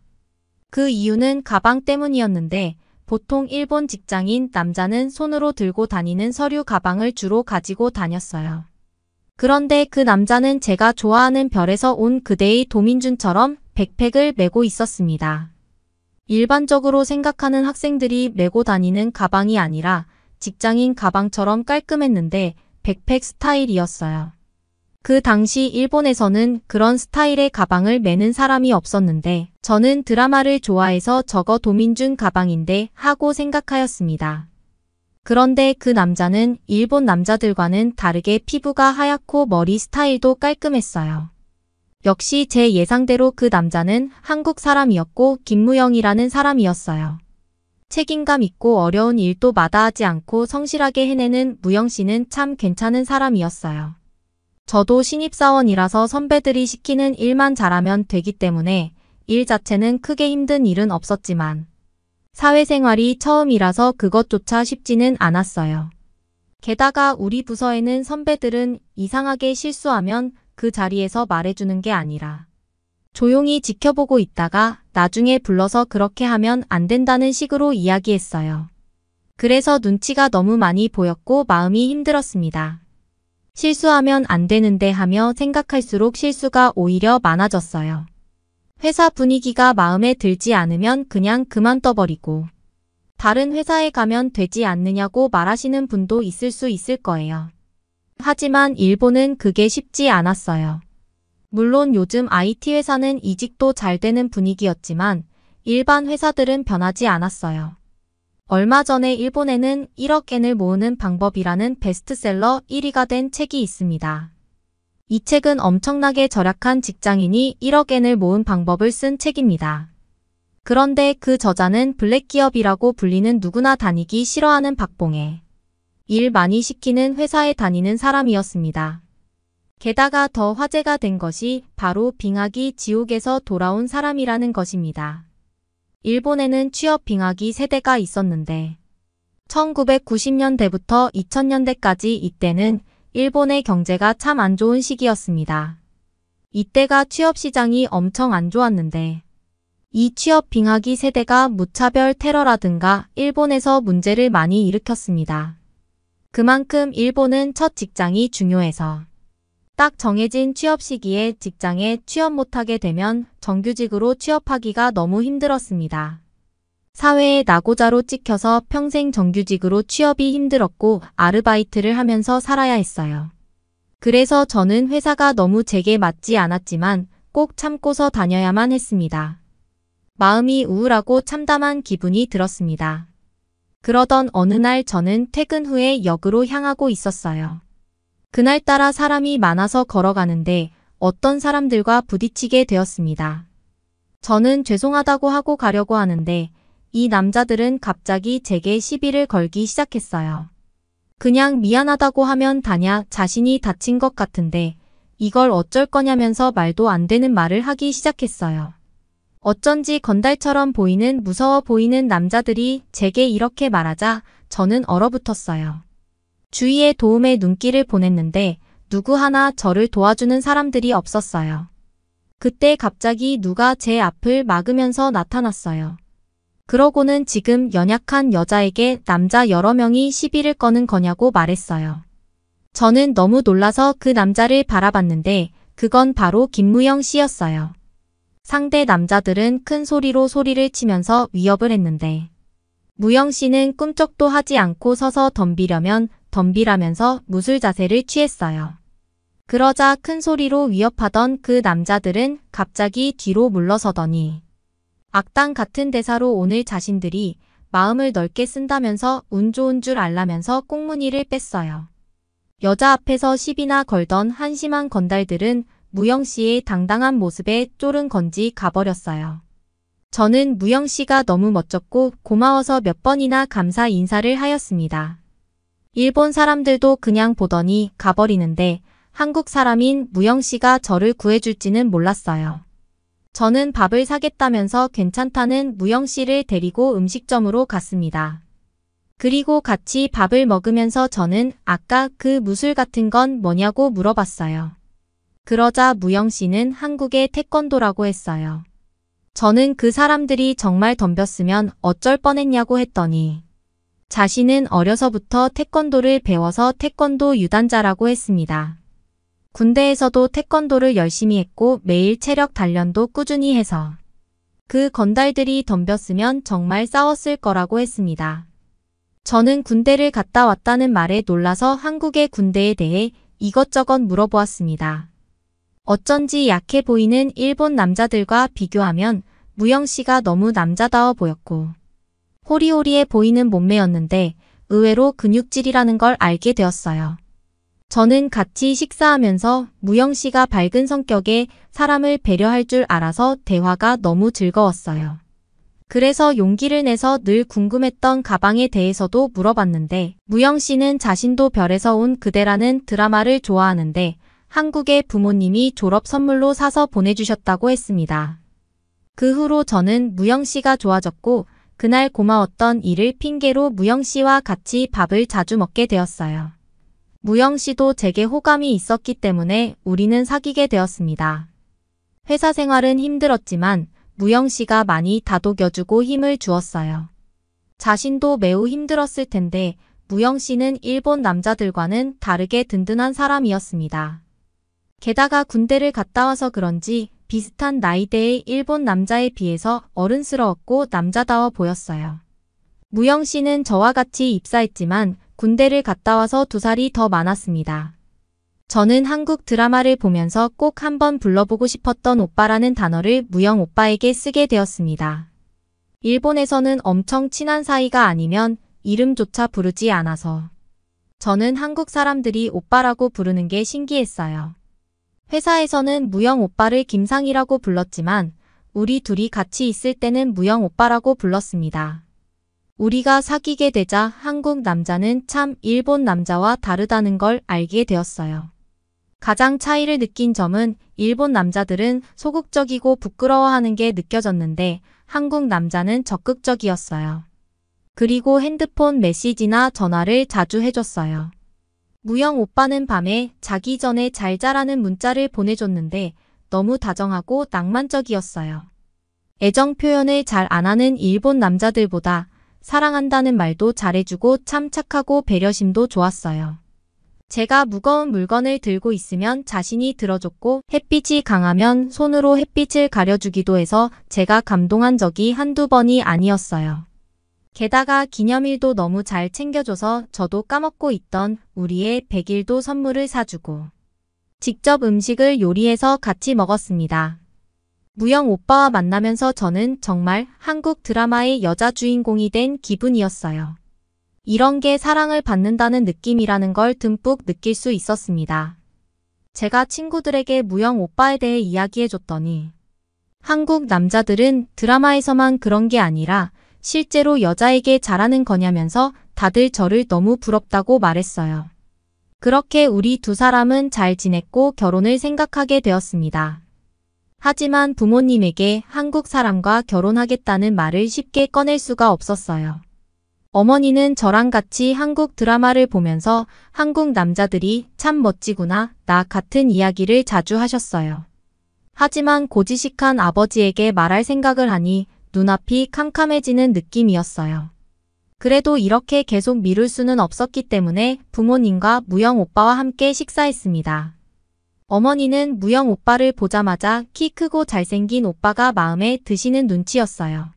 그 이유는 가방 때문이었는데 보통 일본 직장인 남자는 손으로 들고 다니는 서류 가방을 주로 가지고 다녔어요. 그런데 그 남자는 제가 좋아하는 별에서 온 그대의 도민준처럼 백팩을 메고 있었습니다. 일반적으로 생각하는 학생들이 메고 다니는 가방이 아니라 직장인 가방처럼 깔끔했는데 백팩 스타일이었어요. 그 당시 일본에서는 그런 스타일의 가방을 메는 사람이 없었는데 저는 드라마를 좋아해서 저거 도민준 가방인데 하고 생각하였습니다. 그런데 그 남자는 일본 남자들과는 다르게 피부가 하얗고 머리 스타일도 깔끔했어요. 역시 제 예상대로 그 남자는 한국 사람이었고 김무영이라는 사람이었어요. 책임감 있고 어려운 일도 마다하지 않고 성실하게 해내는 무영 씨는 참 괜찮은 사람이었어요. 저도 신입사원이라서 선배들이 시키는 일만 잘하면 되기 때문에 일 자체는 크게 힘든 일은 없었지만 사회생활이 처음이라서 그것조차 쉽지는 않았어요. 게다가 우리 부서에는 선배들은 이상하게 실수하면 그 자리에서 말해주는 게 아니라 조용히 지켜보고 있다가 나중에 불러서 그렇게 하면 안 된다는 식으로 이야기했어요. 그래서 눈치가 너무 많이 보였고 마음이 힘들었습니다. 실수하면 안 되는데 하며 생각할수록 실수가 오히려 많아졌어요. 회사 분위기가 마음에 들지 않으면 그냥 그만둬버리고 다른 회사에 가면 되지 않느냐고 말하시는 분도 있을 수 있을 거예요. 하지만 일본은 그게 쉽지 않았어요. 물론 요즘 IT 회사는 이직도 잘 되는 분위기였지만 일반 회사들은 변하지 않았어요. 얼마 전에 일본에는 1억 엔을 모으는 방법이라는 베스트셀러 1위가 된 책이 있습니다. 이 책은 엄청나게 절약한 직장인이 1억 엔을 모은 방법을 쓴 책입니다. 그런데 그 저자는 블랙기업이라고 불리는 누구나 다니기 싫어하는 박봉에 일 많이 시키는 회사에 다니는 사람이었습니다. 게다가 더 화제가 된 것이 바로 빙하기 지옥에서 돌아온 사람이라는 것입니다. 일본에는 취업 빙하기 세대가 있었는데 1990년대부터 2000년대까지 이때는 일본의 경제가 참 안 좋은 시기였습니다. 이때가 취업 시장이 엄청 안 좋았는데 이 취업 빙하기 세대가 무차별 테러라든가 일본에서 문제를 많이 일으켰습니다. 그만큼 일본은 첫 직장이 중요해서 딱 정해진 취업 시기에 직장에 취업 못하게 되면 정규직으로 취업하기가 너무 힘들었습니다. 사회의 낙오자로 찍혀서 평생 정규직으로 취업이 힘들었고 아르바이트를 하면서 살아야 했어요. 그래서 저는 회사가 너무 제게 맞지 않았지만 꼭 참고서 다녀야만 했습니다. 마음이 우울하고 참담한 기분이 들었습니다. 그러던 어느 날 저는 퇴근 후에 역으로 향하고 있었어요. 그날따라 사람이 많아서 걸어가는데 어떤 사람들과 부딪히게 되었습니다. 저는 죄송하다고 하고 가려고 하는데 이 남자들은 갑자기 제게 시비를 걸기 시작했어요. 그냥 미안하다고 하면 다냐, 자신이 다친 것 같은데 이걸 어쩔 거냐면서 말도 안 되는 말을 하기 시작했어요. 어쩐지 건달처럼 보이는 무서워 보이는 남자들이 제게 이렇게 말하자 저는 얼어붙었어요. 주위에 도움의 눈길을 보냈는데 누구 하나 저를 도와주는 사람들이 없었어요. 그때 갑자기 누가 제 앞을 막으면서 나타났어요. 그러고는 지금 연약한 여자에게 남자 여러 명이 시비를 거는 거냐고 말했어요. 저는 너무 놀라서 그 남자를 바라봤는데 그건 바로 김무영 씨였어요. 상대 남자들은 큰 소리로 소리를 치면서 위협을 했는데 무영 씨는 꿈쩍도 하지 않고 서서 덤비려면 덤비라면서 무술 자세를 취했어요. 그러자 큰 소리로 위협하던 그 남자들은 갑자기 뒤로 물러서더니 악당 같은 대사로 오늘 자신들이 마음을 넓게 쓴다면서 운 좋은 줄 알라면서 꽁무니를 뺐어요. 여자 앞에서 시비나 걸던 한심한 건달들은 무영 씨의 당당한 모습에 쫄은 건지 가버렸어요. 저는 무영 씨가 너무 멋졌고 고마워서 몇 번이나 감사 인사를 하였습니다. 일본 사람들도 그냥 보더니 가버리는데 한국 사람인 무영 씨가 저를 구해줄지는 몰랐어요. 저는 밥을 사겠다면서 괜찮다는 무영 씨를 데리고 음식점으로 갔습니다. 그리고 같이 밥을 먹으면서 저는 아까 그 무술 같은 건 뭐냐고 물어봤어요. 그러자 무영 씨는 한국의 태권도라고 했어요. 저는 그 사람들이 정말 덤볐으면 어쩔 뻔했냐고 했더니 자신은 어려서부터 태권도를 배워서 태권도 유단자라고 했습니다. 군대에서도 태권도를 열심히 했고 매일 체력 단련도 꾸준히 해서 그 건달들이 덤볐으면 정말 싸웠을 거라고 했습니다. 저는 군대를 갔다 왔다는 말에 놀라서 한국의 군대에 대해 이것저것 물어보았습니다. 어쩐지 약해 보이는 일본 남자들과 비교하면 무영 씨가 너무 남자다워 보였고 호리호리해 보이는 몸매였는데 의외로 근육질이라는 걸 알게 되었어요. 저는 같이 식사하면서 무영 씨가 밝은 성격에 사람을 배려할 줄 알아서 대화가 너무 즐거웠어요. 그래서 용기를 내서 늘 궁금했던 가방에 대해서도 물어봤는데 무영 씨는 자신도 별에서 온 그대라는 드라마를 좋아하는데 한국의 부모님이 졸업 선물로 사서 보내주셨다고 했습니다. 그 후로 저는 무영 씨가 좋아졌고 그날 고마웠던 일을 핑계로 무영 씨와 같이 밥을 자주 먹게 되었어요. 무영 씨도 제게 호감이 있었기 때문에 우리는 사귀게 되었습니다. 회사 생활은 힘들었지만 무영 씨가 많이 다독여주고 힘을 주었어요. 자신도 매우 힘들었을 텐데 무영 씨는 일본 남자들과는 다르게 든든한 사람이었습니다. 게다가 군대를 갔다 와서 그런지 비슷한 나이대의 일본 남자에 비해서 어른스러웠고 남자다워 보였어요. 무영 씨는 저와 같이 입사했지만 군대를 갔다 와서 2살이 더 많았습니다. 저는 한국 드라마를 보면서 꼭 한번 불러보고 싶었던 오빠라는 단어를 무영 오빠에게 쓰게 되었습니다. 일본에서는 엄청 친한 사이가 아니면 이름조차 부르지 않아서 저는 한국 사람들이 오빠라고 부르는 게 신기했어요. 회사에서는 무영 오빠를 김상이라고 불렀지만 우리 둘이 같이 있을 때는 무영 오빠라고 불렀습니다. 우리가 사귀게 되자 한국 남자는 참 일본 남자와 다르다는 걸 알게 되었어요. 가장 차이를 느낀 점은 일본 남자들은 소극적이고 부끄러워하는 게 느껴졌는데 한국 남자는 적극적이었어요. 그리고 핸드폰 메시지나 전화를 자주 해줬어요. 무영 오빠는 밤에 자기 전에 잘 자라는 문자를 보내줬는데 너무 다정하고 낭만적이었어요. 애정 표현을 잘 안 하는 일본 남자들보다 사랑한다는 말도 잘해주고 참 착하고 배려심도 좋았어요. 제가 무거운 물건을 들고 있으면 자신이 들어줬고 햇빛이 강하면 손으로 햇빛을 가려주기도 해서 제가 감동한 적이 한두 번이 아니었어요. 게다가 기념일도 너무 잘 챙겨줘서 저도 까먹고 있던 우리의 100일도 선물을 사주고 직접 음식을 요리해서 같이 먹었습니다. 무영 오빠와 만나면서 저는 정말 한국 드라마의 여자 주인공이 된 기분이었어요. 이런 게 사랑을 받는다는 느낌이라는 걸 듬뿍 느낄 수 있었습니다. 제가 친구들에게 무영 오빠에 대해 이야기해줬더니 한국 남자들은 드라마에서만 그런 게 아니라 실제로 여자에게 잘하는 거냐면서 다들 저를 너무 부럽다고 말했어요. 그렇게 우리 두 사람은 잘 지냈고 결혼을 생각하게 되었습니다. 하지만 부모님에게 한국 사람과 결혼하겠다는 말을 쉽게 꺼낼 수가 없었어요. 어머니는 저랑 같이 한국 드라마를 보면서 한국 남자들이 참 멋지구나, 나 같은 이야기를 자주 하셨어요. 하지만 고지식한 아버지에게 말할 생각을 하니 눈앞이 캄캄해지는 느낌이었어요. 그래도 이렇게 계속 미룰 수는 없었기 때문에 부모님과 무영 오빠와 함께 식사했습니다. 어머니는 무영 오빠를 보자마자 키 크고 잘생긴 오빠가 마음에 드시는 눈치였어요.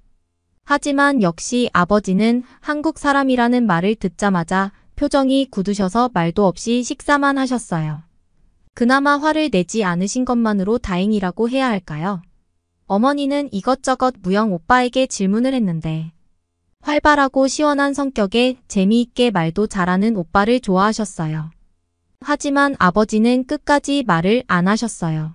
하지만 역시 아버지는 한국 사람이라는 말을 듣자마자 표정이 굳으셔서 말도 없이 식사만 하셨어요. 그나마 화를 내지 않으신 것만으로 다행이라고 해야 할까요? 어머니는 이것저것 무영 오빠에게 질문을 했는데 활발하고 시원한 성격에 재미있게 말도 잘하는 오빠를 좋아하셨어요. 하지만 아버지는 끝까지 말을 안 하셨어요.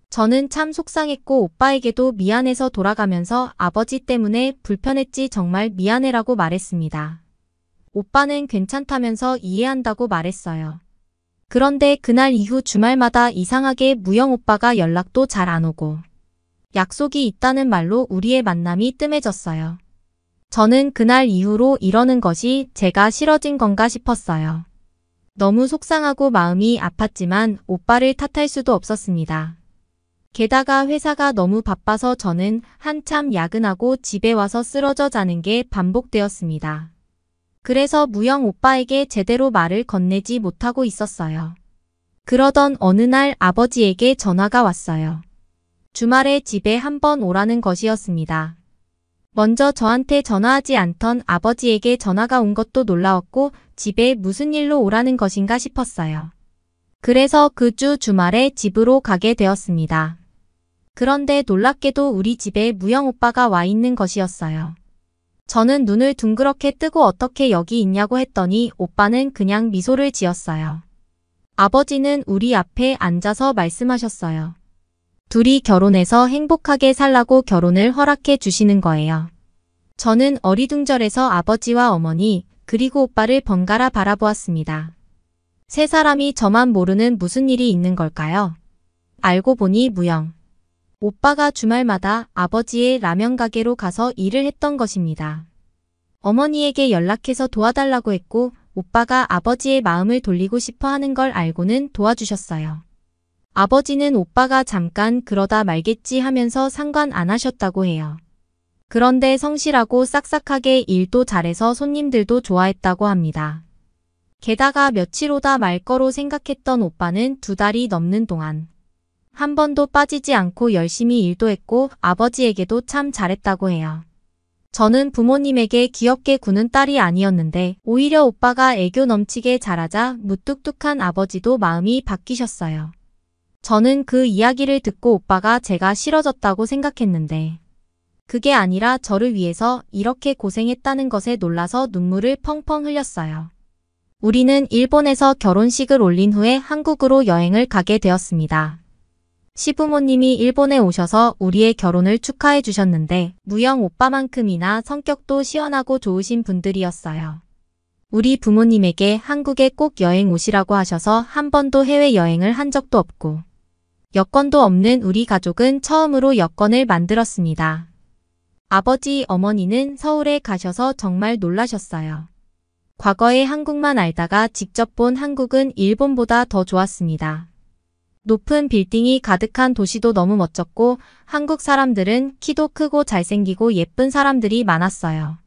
저는 참 속상했고 오빠에게도 미안해서 돌아가면서 아버지 때문에 불편했지 정말 미안해라고 말했습니다. 오빠는 괜찮다면서 이해한다고 말했어요. 그런데 그날 이후 주말마다 이상하게 무영 오빠가 연락도 잘 안 오고 약속이 있다는 말로 우리의 만남이 뜸해졌어요. 저는 그날 이후로 이러는 것이 제가 싫어진 건가 싶었어요. 너무 속상하고 마음이 아팠지만 오빠를 탓할 수도 없었습니다. 게다가 회사가 너무 바빠서 저는 한참 야근하고 집에 와서 쓰러져 자는 게 반복되었습니다. 그래서 무영 오빠에게 제대로 말을 건네지 못하고 있었어요. 그러던 어느 날 아버지에게 전화가 왔어요. 주말에 집에 한번 오라는 것이었습니다. 먼저 저한테 전화하지 않던 아버지에게 전화가 온 것도 놀라웠고 집에 무슨 일로 오라는 것인가 싶었어요. 그래서 그 주 주말에 집으로 가게 되었습니다. 그런데 놀랍게도 우리 집에 무영 오빠가 와 있는 것이었어요. 저는 눈을 둥그렇게 뜨고 어떻게 여기 있냐고 했더니 오빠는 그냥 미소를 지었어요. 아버지는 우리 앞에 앉아서 말씀하셨어요. 둘이 결혼해서 행복하게 살라고 결혼을 허락해 주시는 거예요. 저는 어리둥절해서 아버지와 어머니 그리고 오빠를 번갈아 바라보았습니다. 세 사람이 저만 모르는 무슨 일이 있는 걸까요? 알고 보니 무영 오빠가 주말마다 아버지의 라면 가게로 가서 일을 했던 것입니다. 어머니에게 연락해서 도와달라고 했고 오빠가 아버지의 마음을 돌리고 싶어 하는 걸 알고는 도와주셨어요. 아버지는 오빠가 잠깐 그러다 말겠지 하면서 상관 안 하셨다고 해요. 그런데 성실하고 싹싹하게 일도 잘해서 손님들도 좋아했다고 합니다. 게다가 며칠 오다 말 거로 생각했던 오빠는 2달이 넘는 동안 한 번도 빠지지 않고 열심히 일도 했고 아버지에게도 참 잘했다고 해요. 저는 부모님에게 귀엽게 구는 딸이 아니었는데 오히려 오빠가 애교 넘치게 잘하자 무뚝뚝한 아버지도 마음이 바뀌셨어요. 저는 그 이야기를 듣고 오빠가 제가 싫어졌다고 생각했는데 그게 아니라 저를 위해서 이렇게 고생했다는 것에 놀라서 눈물을 펑펑 흘렸어요. 우리는 일본에서 결혼식을 올린 후에 한국으로 여행을 가게 되었습니다. 시부모님이 일본에 오셔서 우리의 결혼을 축하해 주셨는데 무영 오빠만큼이나 성격도 시원하고 좋으신 분들이었어요. 우리 부모님에게 한국에 꼭 여행 오시라고 하셔서 한 번도 해외여행을 한 적도 없고 여권도 없는 우리 가족은 처음으로 여권을 만들었습니다. 아버지, 어머니는 서울에 가셔서 정말 놀라셨어요. 과거에 한국만 알다가 직접 본 한국은 일본보다 더 좋았습니다. 높은 빌딩이 가득한 도시도 너무 멋졌고 한국 사람들은 키도 크고 잘생기고 예쁜 사람들이 많았어요.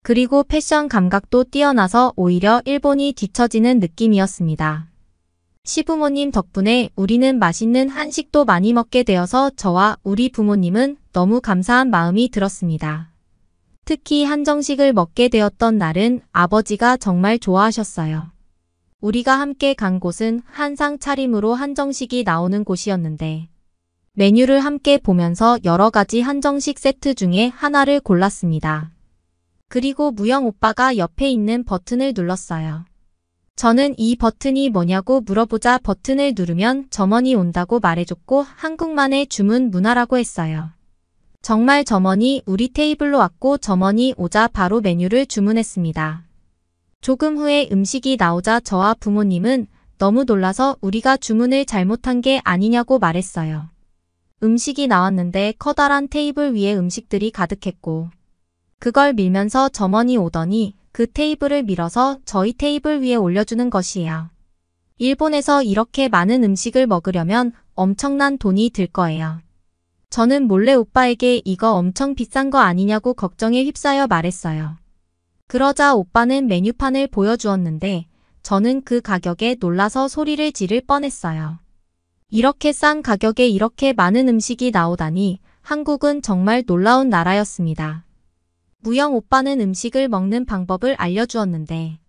그리고 패션 감각도 뛰어나서 오히려 일본이 뒤처지는 느낌이었습니다. 시부모님 덕분에 우리는 맛있는 한식도 많이 먹게 되어서 저와 우리 부모님은 너무 감사한 마음이 들었습니다. 특히 한정식을 먹게 되었던 날은 아버지가 정말 좋아하셨어요. 우리가 함께 간 곳은 한상 차림으로 한정식이 나오는 곳이었는데 메뉴를 함께 보면서 여러 가지 한정식 세트 중에 하나를 골랐습니다. 그리고 무영 오빠가 옆에 있는 버튼을 눌렀어요. 저는 이 버튼이 뭐냐고 물어보자 버튼을 누르면 점원이 온다고 말해줬고 한국만의 주문 문화라고 했어요. 정말 점원이 우리 테이블로 왔고 점원이 오자 바로 메뉴를 주문했습니다. 조금 후에 음식이 나오자 저와 부모님은 너무 놀라서 우리가 주문을 잘못한 게 아니냐고 말했어요. 음식이 나왔는데 커다란 테이블 위에 음식들이 가득했고 그걸 밀면서 점원이 오더니 그 테이블을 밀어서 저희 테이블 위에 올려주는 것이에요. 일본에서 이렇게 많은 음식을 먹으려면 엄청난 돈이 들 거예요. 저는 몰래 오빠에게 이거 엄청 비싼 거 아니냐고 걱정에 휩싸여 말했어요. 그러자 오빠는 메뉴판을 보여주었는데 저는 그 가격에 놀라서 소리를 지를 뻔했어요. 이렇게 싼 가격에 이렇게 많은 음식이 나오다니 한국은 정말 놀라운 나라였습니다. 무영 오빠는 음식을 먹는 방법을 알려주었는데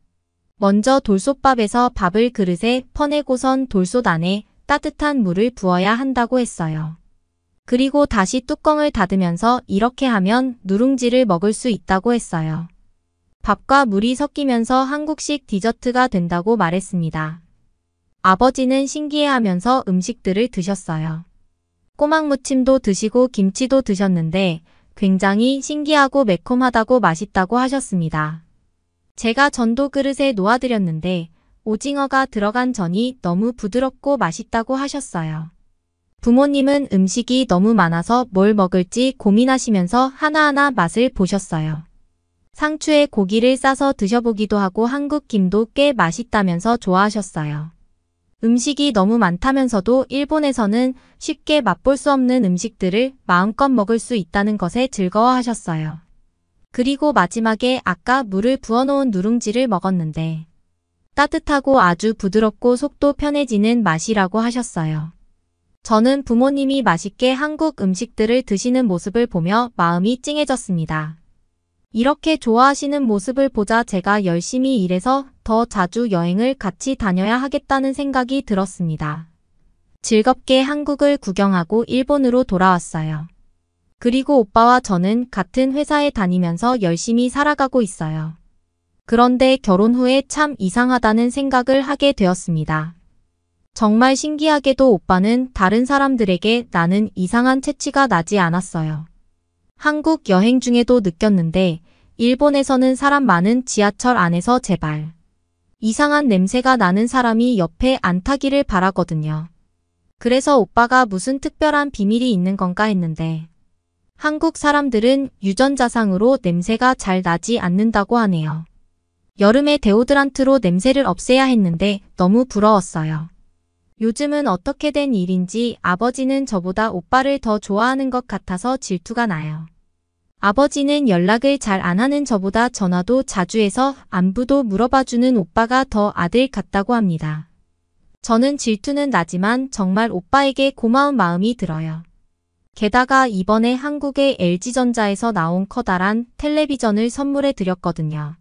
먼저 돌솥밥에서 밥을 그릇에 퍼내고선 돌솥 안에 따뜻한 물을 부어야 한다고 했어요. 그리고 다시 뚜껑을 닫으면서 이렇게 하면 누룽지를 먹을 수 있다고 했어요. 밥과 물이 섞이면서 한국식 디저트가 된다고 말했습니다. 아버지는 신기해하면서 음식들을 드셨어요. 꼬막 무침도 드시고 김치도 드셨는데 굉장히 신기하고 매콤하다고 맛있다고 하셨습니다. 제가 전도 그릇에 놓아드렸는데 오징어가 들어간 전이 너무 부드럽고 맛있다고 하셨어요. 부모님은 음식이 너무 많아서 뭘 먹을지 고민하시면서 하나하나 맛을 보셨어요. 상추에 고기를 싸서 드셔보기도 하고 한국 김도 꽤 맛있다면서 좋아하셨어요. 음식이 너무 많다면서도 일본에서는 쉽게 맛볼 수 없는 음식들을 마음껏 먹을 수 있다는 것에 즐거워하셨어요. 그리고 마지막에 아까 물을 부어놓은 누룽지를 먹었는데 따뜻하고 아주 부드럽고 속도 편해지는 맛이라고 하셨어요. 저는 부모님이 맛있게 한국 음식들을 드시는 모습을 보며 마음이 찡해졌습니다. 이렇게 좋아하시는 모습을 보자 제가 열심히 일해서 더 자주 여행을 같이 다녀야 하겠다는 생각이 들었습니다. 즐겁게 한국을 구경하고 일본으로 돌아왔어요. 그리고 오빠와 저는 같은 회사에 다니면서 열심히 살아가고 있어요. 그런데 결혼 후에 참 이상하다는 생각을 하게 되었습니다. 정말 신기하게도 오빠는 다른 사람들에게 나는 이상한 체취가 나지 않았어요. 한국 여행 중에도 느꼈는데 일본에서는 사람 많은 지하철 안에서 제발 이상한 냄새가 나는 사람이 옆에 안 타기를 바라거든요. 그래서 오빠가 무슨 특별한 비밀이 있는 건가 했는데 한국 사람들은 유전자상으로 냄새가 잘 나지 않는다고 하네요. 여름에 데오드란트로 냄새를 없애야 했는데 너무 부러웠어요. 요즘은 어떻게 된 일인지 아버지는 저보다 오빠를 더 좋아하는 것 같아서 질투가 나요. 아버지는 연락을 잘 안 하는 저보다 전화도 자주 해서 안부도 물어봐주는 오빠가 더 아들 같다고 합니다. 저는 질투는 나지만 정말 오빠에게 고마운 마음이 들어요. 게다가 이번에 한국의 LG전자에서 나온 커다란 텔레비전을 선물해 드렸거든요.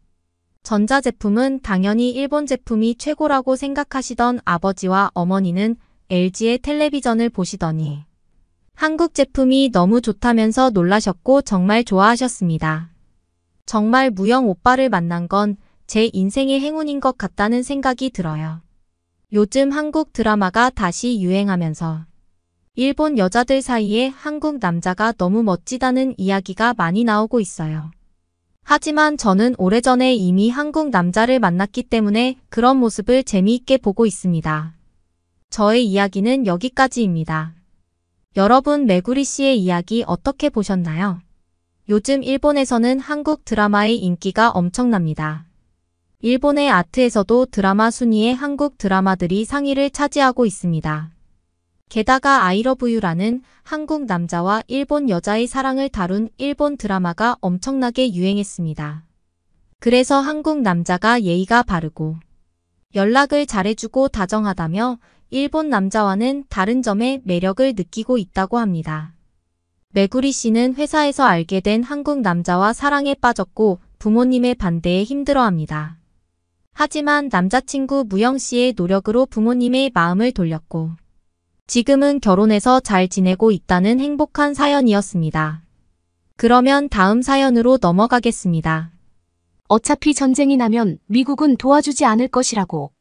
전자제품은 당연히 일본 제품이 최고라고 생각하시던 아버지와 어머니는 LG의 텔레비전을 보시더니 한국 제품이 너무 좋다면서 놀라셨고 정말 좋아하셨습니다. 정말 무영 오빠를 만난 건 제 인생의 행운인 것 같다는 생각이 들어요. 요즘 한국 드라마가 다시 유행하면서 일본 여자들 사이에 한국 남자가 너무 멋지다는 이야기가 많이 나오고 있어요. 하지만 저는 오래전에 이미 한국 남자를 만났기 때문에 그런 모습을 재미있게 보고 있습니다. 저의 이야기는 여기까지입니다. 여러분 메구리 씨의 이야기 어떻게 보셨나요? 요즘 일본에서는 한국 드라마의 인기가 엄청납니다. 일본의 아트에서도 드라마 순위에 한국 드라마들이 상위를 차지하고 있습니다. 게다가 아이러브유라는 한국 남자와 일본 여자의 사랑을 다룬 일본 드라마가 엄청나게 유행했습니다. 그래서 한국 남자가 예의가 바르고 연락을 잘해주고 다정하다며 일본 남자와는 다른 점에 매력을 느끼고 있다고 합니다. 메구리 씨는 회사에서 알게 된 한국 남자와 사랑에 빠졌고 부모님의 반대에 힘들어합니다. 하지만 남자친구 무영 씨의 노력으로 부모님의 마음을 돌렸고 지금은 결혼해서 잘 지내고 있다는 행복한 사연이었습니다. 그러면 다음 사연으로 넘어가겠습니다. 어차피 전쟁이 나면 미국은 도와주지 않을 것이라고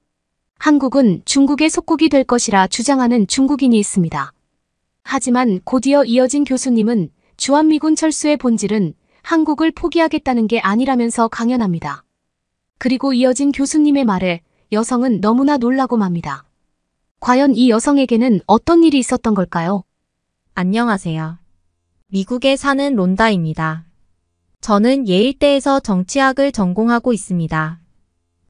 한국은 중국의 속국이 될 것이라 주장하는 중국인이 있습니다. 하지만 곧이어 이어진 교수님은 주한미군 철수의 본질은 한국을 포기하겠다는 게 아니라면서 강연합니다. 그리고 이어진 교수님의 말에 여성은 너무나 놀라고 맙니다. 과연 이 여성에게는 어떤 일이 있었던 걸까요? 안녕하세요. 미국에 사는 론다입니다. 저는 예일대에서 정치학을 전공하고 있습니다.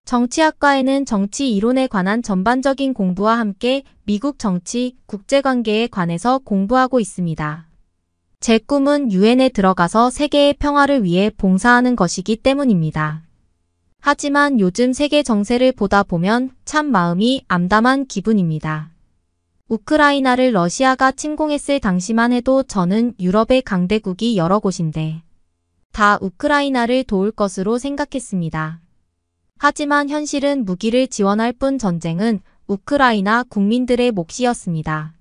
정치학과에는 정치 이론에 관한 전반적인 공부와 함께 미국 정치, 국제관계에 관해서 공부하고 있습니다. 제 꿈은 유엔에 들어가서 세계의 평화를 위해 봉사하는 것이기 때문입니다. 하지만 요즘 세계 정세를 보다 보면 참 마음이 암담한 기분입니다. 우크라이나를 러시아가 침공했을 당시만 해도 저는 유럽의 강대국이 여러 곳인데 다 우크라이나를 도울 것으로 생각했습니다. 하지만 현실은 무기를 지원할 뿐 전쟁은 우크라이나 국민들의 몫이었습니다.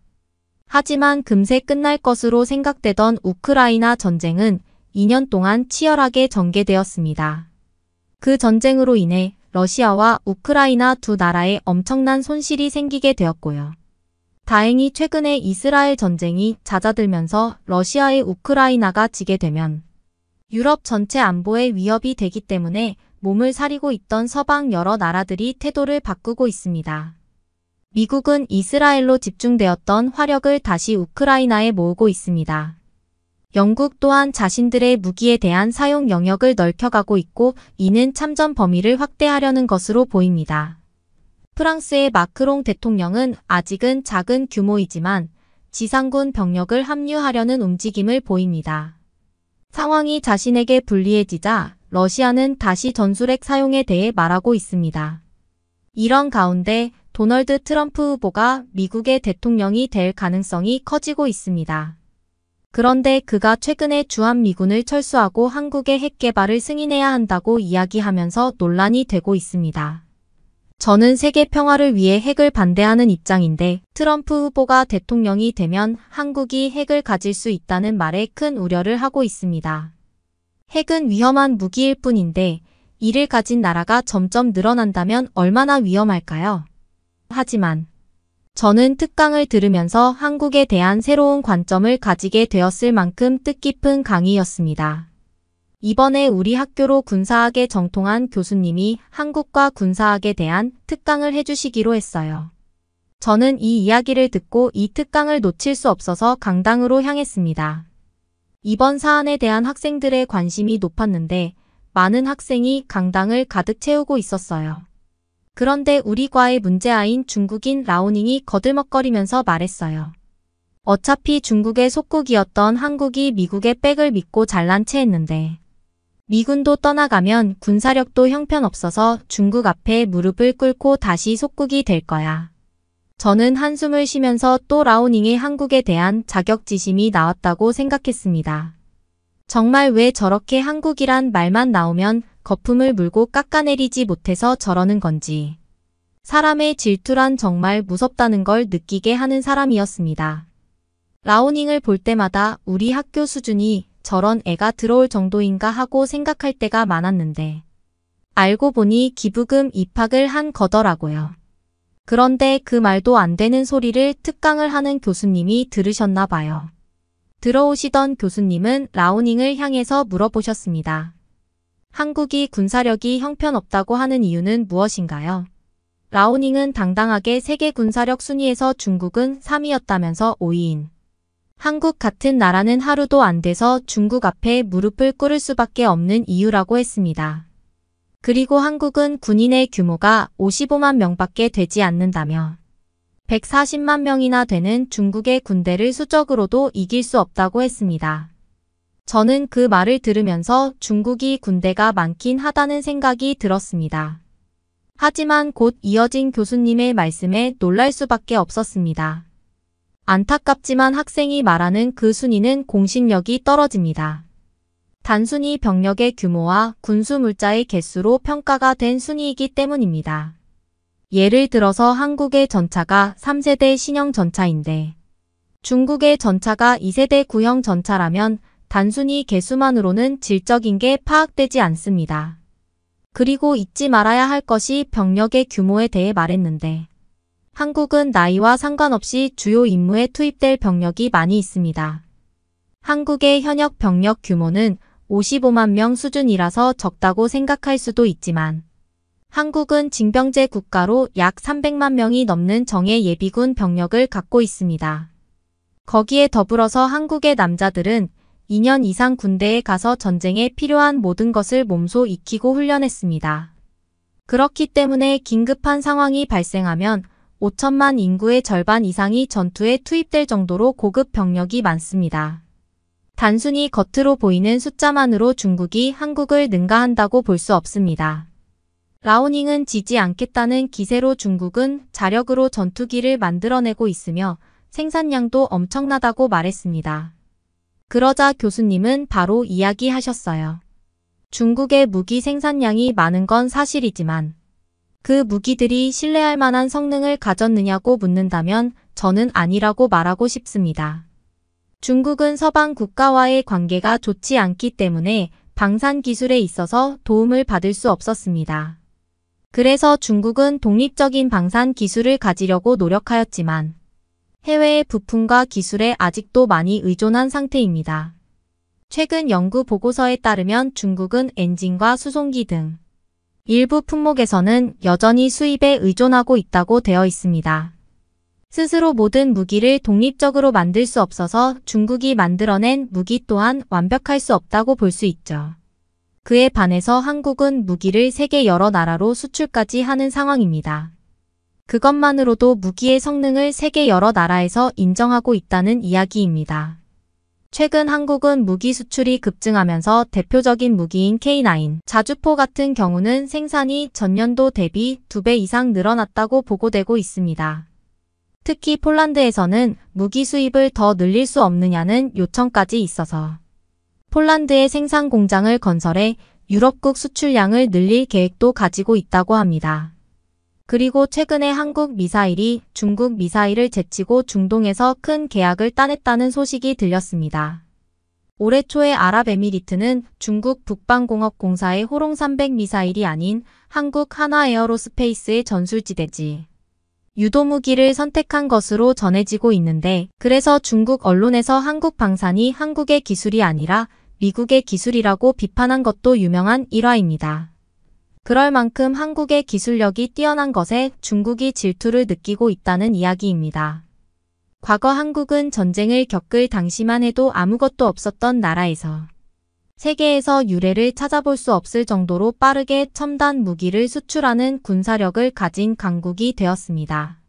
하지만 금세 끝날 것으로 생각되던 우크라이나 전쟁은 2년 동안 치열하게 전개되었습니다. 그 전쟁으로 인해 러시아와 우크라이나 두 나라에 엄청난 손실이 생기게 되었고요. 다행히 최근에 이스라엘 전쟁이 잦아들면서 러시아의 우크라이나가 지게 되면 유럽 전체 안보에 위협이 되기 때문에 몸을 사리고 있던 서방 여러 나라들이 태도를 바꾸고 있습니다. 미국은 이스라엘로 집중되었던 화력을 다시 우크라이나에 모으고 있습니다. 영국 또한 자신들의 무기에 대한 사용 영역을 넓혀가고 있고 이는 참전 범위를 확대하려는 것으로 보입니다. 프랑스의 마크롱 대통령은 아직은 작은 규모이지만 지상군 병력을 합류하려는 움직임을 보입니다. 상황이 자신에게 불리해지자 러시아는 다시 전술핵 사용에 대해 말하고 있습니다. 이런 가운데 도널드 트럼프 후보가 미국의 대통령이 될 가능성이 커지고 있습니다. 그런데 그가 최근에 주한미군을 철수하고 한국의 핵 개발을 승인해야 한다고 이야기하면서 논란이 되고 있습니다. 저는 세계 평화를 위해 핵을 반대하는 입장인데 트럼프 후보가 대통령이 되면 한국이 핵을 가질 수 있다는 말에 큰 우려를 하고 있습니다. 핵은 위험한 무기일 뿐인데 이를 가진 나라가 점점 늘어난다면 얼마나 위험할까요? 하지만 저는 특강을 들으면서 한국에 대한 새로운 관점을 가지게 되었을 만큼 뜻깊은 강의였습니다. 이번에 우리 학교로 군사학에 정통한 교수님이 한국과 군사학에 대한 특강을 해주시기로 했어요. 저는 이 이야기를 듣고 이 특강을 놓칠 수 없어서 강당으로 향했습니다. 이번 사안에 대한 학생들의 관심이 높았는데 많은 학생이 강당을 가득 채우고 있었어요. 그런데 우리 과의 문제아인 중국인 라오닝이 거들먹거리면서 말했어요. 어차피 중국의 속국이었던 한국이 미국의 백을 믿고 잘난 체 했는데 미군도 떠나가면 군사력도 형편없어서 중국 앞에 무릎을 꿇고 다시 속국이 될 거야. 저는 한숨을 쉬면서 또 라오닝의 한국에 대한 자격지심이 나왔다고 생각했습니다. 정말 왜 저렇게 한국이란 말만 나오면 거품을 물고 깎아내리지 못해서 저러는 건지. 사람의 질투란 정말 무섭다는 걸 느끼게 하는 사람이었습니다. 라오닝을 볼 때마다 우리 학교 수준이 저런 애가 들어올 정도인가 하고 생각할 때가 많았는데 알고 보니 기부금 입학을 한 거더라고요. 그런데 그 말도 안 되는 소리를 특강을 하는 교수님이 들으셨나 봐요. 들어오시던 교수님은 라오닝을 향해서 물어보셨습니다. 한국이 군사력이 형편없다고 하는 이유는 무엇인가요? 라오닝은 당당하게 세계 군사력 순위에서 중국은 3위였다면서 5위인 한국 같은 나라는 하루도 안 돼서 중국 앞에 무릎을 꿇을 수밖에 없는 이유라고 했습니다. 그리고 한국은 군인의 규모가 55만 명밖에 되지 않는다며 140만 명이나 되는 중국의 군대를 수적으로도 이길 수 없다고 했습니다. 저는 그 말을 들으면서 중국이 군대가 많긴 하다는 생각이 들었습니다. 하지만 곧 이어진 교수님의 말씀에 놀랄 수밖에 없었습니다. 안타깝지만 학생이 말하는 그 순위는 공신력이 떨어집니다. 단순히 병력의 규모와 군수 물자의 개수로 평가가 된 순위이기 때문입니다. 예를 들어서 한국의 전차가 3세대 신형 전차인데 중국의 전차가 2세대 구형 전차라면 단순히 개수만으로는 질적인 게 파악되지 않습니다. 그리고 잊지 말아야 할 것이 병력의 규모에 대해 말했는데 한국은 나이와 상관없이 주요 임무에 투입될 병력이 많이 있습니다. 한국의 현역 병력 규모는 55만 명 수준이라서 적다고 생각할 수도 있지만 한국은 징병제 국가로 약 300만 명이 넘는 정예 예비군 병력을 갖고 있습니다. 거기에 더불어서 한국의 남자들은 2년 이상 군대에 가서 전쟁에 필요한 모든 것을 몸소 익히고 훈련했습니다. 그렇기 때문에 긴급한 상황이 발생하면 5천만 인구의 절반 이상이 전투에 투입될 정도로 고급 병력이 많습니다. 단순히 겉으로 보이는 숫자만으로 중국이 한국을 능가한다고 볼 수 없습니다. 라오닝은 지지 않겠다는 기세로 중국은 자력으로 전투기를 만들어내고 있으며 생산량도 엄청나다고 말했습니다. 그러자 교수님은 바로 이야기하셨어요. 중국의 무기 생산량이 많은 건 사실이지만 그 무기들이 신뢰할 만한 성능을 가졌느냐고 묻는다면 저는 아니라고 말하고 싶습니다. 중국은 서방 국가와의 관계가 좋지 않기 때문에 방산 기술에 있어서 도움을 받을 수 없었습니다. 그래서 중국은 독립적인 방산 기술을 가지려고 노력하였지만 해외의 부품과 기술에 아직도 많이 의존한 상태입니다. 최근 연구 보고서에 따르면 중국은 엔진과 수송기 등 일부 품목에서는 여전히 수입에 의존하고 있다고 되어 있습니다. 스스로 모든 무기를 독립적으로 만들 수 없어서 중국이 만들어낸 무기 또한 완벽할 수 없다고 볼 수 있죠. 그에 반해서 한국은 무기를 세계 여러 나라로 수출까지 하는 상황입니다. 그것만으로도 무기의 성능을 세계 여러 나라에서 인정하고 있다는 이야기입니다. 최근 한국은 무기 수출이 급증하면서 대표적인 무기인 K9, 자주포 같은 경우는 생산이 전년도 대비 2배 이상 늘어났다고 보고되고 있습니다. 특히 폴란드에서는 무기 수입을 더 늘릴 수 없느냐는 요청까지 있어서 폴란드에 생산 공장을 건설해 유럽국 수출량을 늘릴 계획도 가지고 있다고 합니다. 그리고 최근에 한국 미사일이 중국 미사일을 제치고 중동에서 큰 계약을 따냈다는 소식이 들렸습니다. 올해 초에 아랍에미리트는 중국 북방공업공사의 호롱 300 미사일이 아닌 한국 하나에어로스페이스의 전술지대지 유도무기를 선택한 것으로 전해지고 있는데 그래서 중국 언론에서 한국 방산이 한국의 기술이 아니라 미국의 기술이라고 비판한 것도 유명한 일화입니다. 그럴 만큼 한국의 기술력이 뛰어난 것에 중국이 질투를 느끼고 있다는 이야기입니다. 과거 한국은 전쟁을 겪을 당시만 해도 아무것도 없었던 나라에서 세계에서 유례를 찾아볼 수 없을 정도로 빠르게 첨단 무기를 수출하는 군사력을 가진 강국이 되었습니다.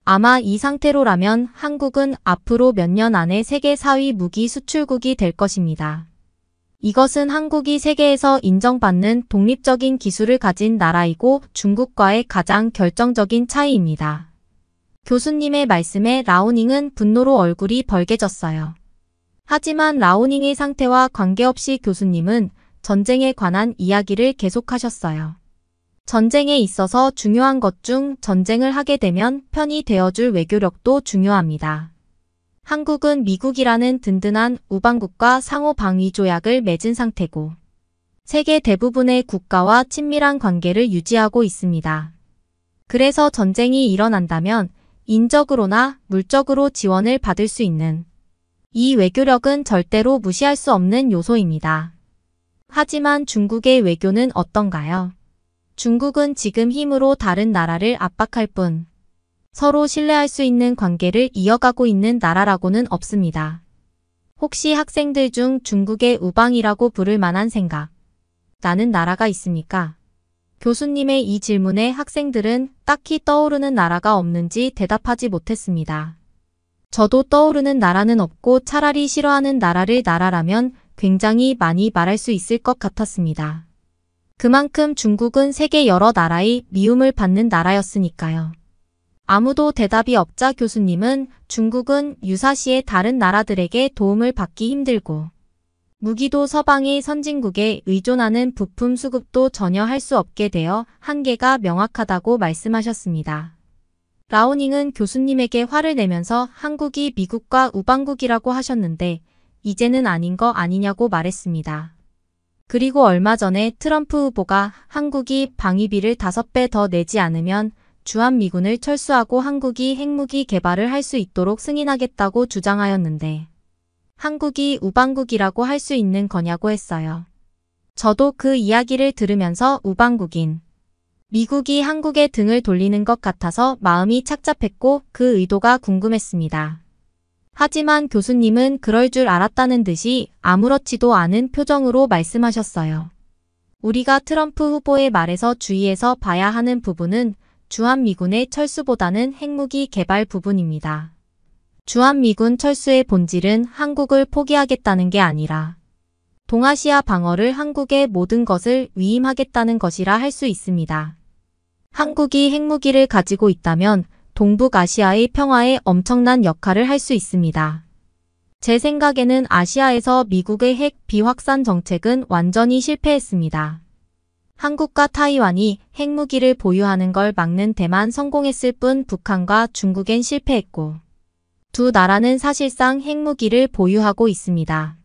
아마 이 상태로라면 한국은 앞으로 몇 년 안에 세계 4위 무기 수출국이 될 것입니다. 이것은 한국이 세계에서 인정받는 독립적인 기술을 가진 나라이고 중국과의 가장 결정적인 차이입니다. 교수님의 말씀에 라오닝은 분노로 얼굴이 벌개졌어요. 하지만 라오닝의 상태와 관계없이 교수님은 전쟁에 관한 이야기를 계속하셨어요. 전쟁에 있어서 중요한 것 중 전쟁을 하게 되면 편이 되어줄 외교력도 중요합니다. 한국은 미국이라는 든든한 우방국과 상호 방위 조약을 맺은 상태고 세계 대부분의 국가와 친밀한 관계를 유지하고 있습니다. 그래서 전쟁이 일어난다면 인적으로나 물적으로 지원을 받을 수 있는 이 외교력은 절대로 무시할 수 없는 요소입니다. 하지만 중국의 외교는 어떤가요? 중국은 지금 힘으로 다른 나라를 압박할 뿐 서로 신뢰할 수 있는 관계를 이어가고 있는 나라라고는 없습니다. 혹시 학생들 중 중국의 우방이라고 부를 만한 생각, 나는 나라가 있습니까? 교수님의 이 질문에 학생들은 딱히 떠오르는 나라가 없는지 대답하지 못했습니다. 저도 떠오르는 나라는 없고 차라리 싫어하는 나라를 나라라면 굉장히 많이 말할 수 있을 것 같았습니다. 그만큼 중국은 세계 여러 나라의 미움을 받는 나라였으니까요. 아무도 대답이 없자 교수님은 중국은 유사시에 다른 나라들에게 도움을 받기 힘들고 무기도 서방의 선진국에 의존하는 부품 수급도 전혀 할 수 없게 되어 한계가 명확하다고 말씀하셨습니다. 라오닝은 교수님에게 화를 내면서 한국이 미국과 우방국이라고 하셨는데 이제는 아닌 거 아니냐고 말했습니다. 그리고 얼마 전에 트럼프 후보가 한국이 방위비를 5배 더 내지 않으면 주한미군을 철수하고 한국이 핵무기 개발을 할 수 있도록 승인하겠다고 주장하였는데 한국이 우방국이라고 할 수 있는 거냐고 했어요. 저도 그 이야기를 들으면서 우방국인 미국이 한국에 등을 돌리는 것 같아서 마음이 착잡했고 그 의도가 궁금했습니다. 하지만 교수님은 그럴 줄 알았다는 듯이 아무렇지도 않은 표정으로 말씀하셨어요. 우리가 트럼프 후보의 말에서 주의해서 봐야 하는 부분은 주한미군의 철수보다는 핵무기 개발 부분입니다. 주한미군 철수의 본질은 한국을 포기하겠다는 게 아니라 동아시아 방어를 한국의 모든 것을 위임하겠다는 것이라 할 수 있습니다. 한국이 핵무기를 가지고 있다면 동북아시아의 평화에 엄청난 역할을 할 수 있습니다. 제 생각에는 아시아에서 미국의 핵 비확산 정책은 완전히 실패했습니다. 한국과 타이완이 핵무기를 보유하는 걸 막는 데만 성공했을 뿐 북한과 중국엔 실패했고 두 나라는 사실상 핵무기를 보유하고 있습니다.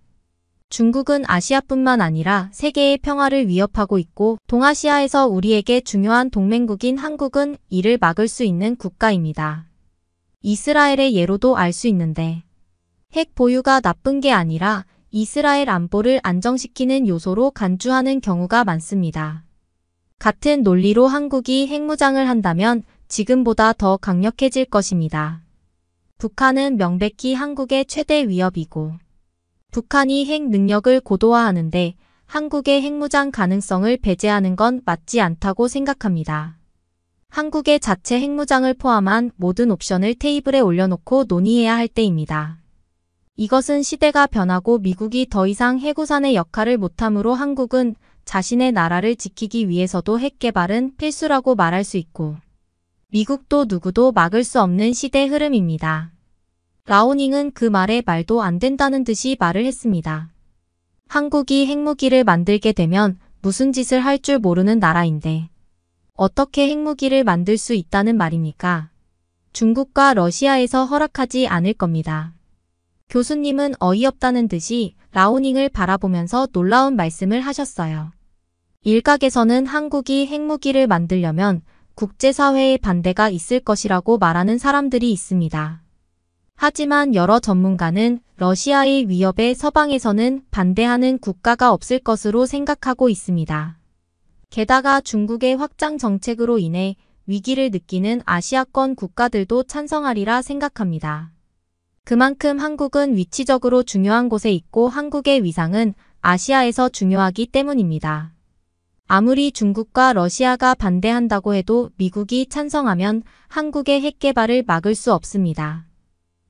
중국은 아시아뿐만 아니라 세계의 평화를 위협하고 있고 동아시아에서 우리에게 중요한 동맹국인 한국은 이를 막을 수 있는 국가입니다. 이스라엘의 예로도 알 수 있는데 핵 보유가 나쁜 게 아니라 이스라엘 안보를 안정시키는 요소로 간주하는 경우가 많습니다. 같은 논리로 한국이 핵무장을 한다면 지금보다 더 강력해질 것입니다. 북한은 명백히 한국의 최대 위협이고 북한이 핵 능력을 고도화하는데 한국의 핵무장 가능성을 배제하는 건 맞지 않다고 생각합니다. 한국의 자체 핵무장을 포함한 모든 옵션을 테이블에 올려놓고 논의해야 할 때입니다. 이것은 시대가 변하고 미국이 더 이상 핵우산의 역할을 못하므로 한국은 자신의 나라를 지키기 위해서도 핵 개발은 필수라고 말할 수 있고 미국도 누구도 막을 수 없는 시대 흐름입니다. 라오닝은 그 말에 말도 안 된다는 듯이 말을 했습니다. 한국이 핵무기를 만들게 되면 무슨 짓을 할 줄 모르는 나라인데 어떻게 핵무기를 만들 수 있다는 말입니까? 중국과 러시아에서 허락하지 않을 겁니다. 교수님은 어이없다는 듯이 라오닝을 바라보면서 놀라운 말씀을 하셨어요. 일각에서는 한국이 핵무기를 만들려면 국제사회의 반대가 있을 것이라고 말하는 사람들이 있습니다. 하지만 여러 전문가는 러시아의 위협에 서방에서는 반대하는 국가가 없을 것으로 생각하고 있습니다. 게다가 중국의 확장 정책으로 인해 위기를 느끼는 아시아권 국가들도 찬성하리라 생각합니다. 그만큼 한국은 위치적으로 중요한 곳에 있고 한국의 위상은 아시아에서 중요하기 때문입니다. 아무리 중국과 러시아가 반대한다고 해도 미국이 찬성하면 한국의 핵 개발을 막을 수 없습니다.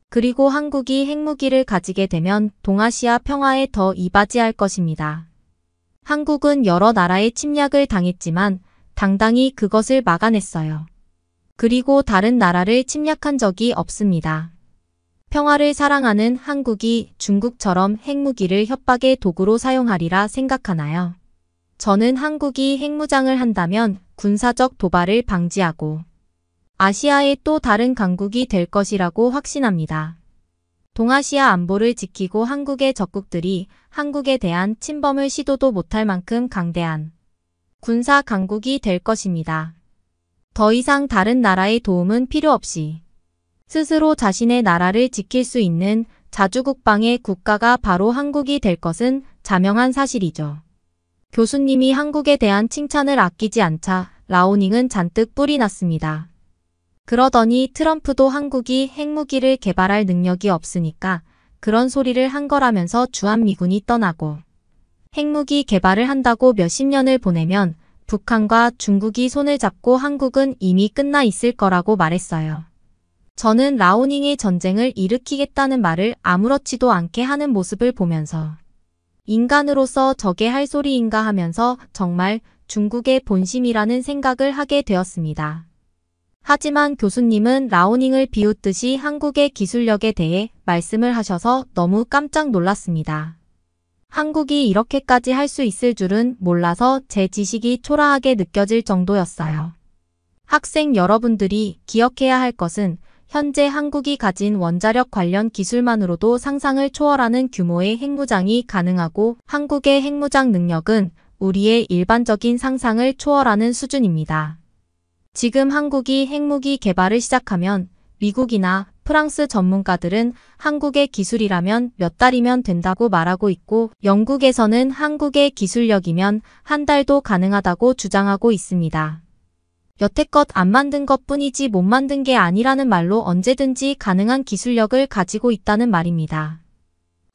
그리고 한국이 핵무기를 가지게 되면 동아시아 평화에 더 이바지할 것입니다. 한국은 여러 나라의 침략을 당했지만 당당히 그것을 막아냈어요. 그리고 다른 나라를 침략한 적이 없습니다. 평화를 사랑하는 한국이 중국처럼 핵무기를 협박의 도구로 사용하리라 생각하나요? 저는 한국이 핵무장을 한다면 군사적 도발을 방지하고 아시아의 또 다른 강국이 될 것이라고 확신합니다. 동아시아 안보를 지키고 한국의 적국들이 한국에 대한 침범을 시도도 못할 만큼 강대한 군사 강국이 될 것입니다. 더 이상 다른 나라의 도움은 필요 없이 스스로 자신의 나라를 지킬 수 있는 자주국방의 국가가 바로 한국이 될 것은 자명한 사실이죠. 교수님이 한국에 대한 칭찬을 아끼지 않자 라오닝은 잔뜩 뿔이 났습니다. 그러더니 트럼프도 한국이 핵무기를 개발할 능력이 없으니까 그런 소리를 한 거라면서 주한미군이 떠나고 핵무기 개발을 한다고 몇십 년을 보내면 북한과 중국이 손을 잡고 한국은 이미 끝나 있을 거라고 말했어요. 저는 라오닝의 전쟁을 일으키겠다는 말을 아무렇지도 않게 하는 모습을 보면서 인간으로서 저게 할 소리인가 하면서 정말 중국의 본심이라는 생각을 하게 되었습니다. 하지만 교수님은 라오닝을 비웃듯이 한국의 기술력에 대해 말씀을 하셔서 너무 깜짝 놀랐습니다. 한국이 이렇게까지 할 수 있을 줄은 몰라서 제 지식이 초라하게 느껴질 정도였어요. 학생 여러분들이 기억해야 할 것은 현재 한국이 가진 원자력 관련 기술만으로도 상상을 초월하는 규모의 핵무장이 가능하고 한국의 핵무장 능력은 우리의 일반적인 상상을 초월하는 수준입니다. 지금 한국이 핵무기 개발을 시작하면 미국이나 프랑스 전문가들은 한국의 기술이라면 몇 달이면 된다고 말하고 있고 영국에서는 한국의 기술력이면 한 달도 가능하다고 주장하고 있습니다. 여태껏 안 만든 것 뿐이지 못 만든 게 아니라는 말로 언제든지 가능한 기술력을 가지고 있다는 말입니다.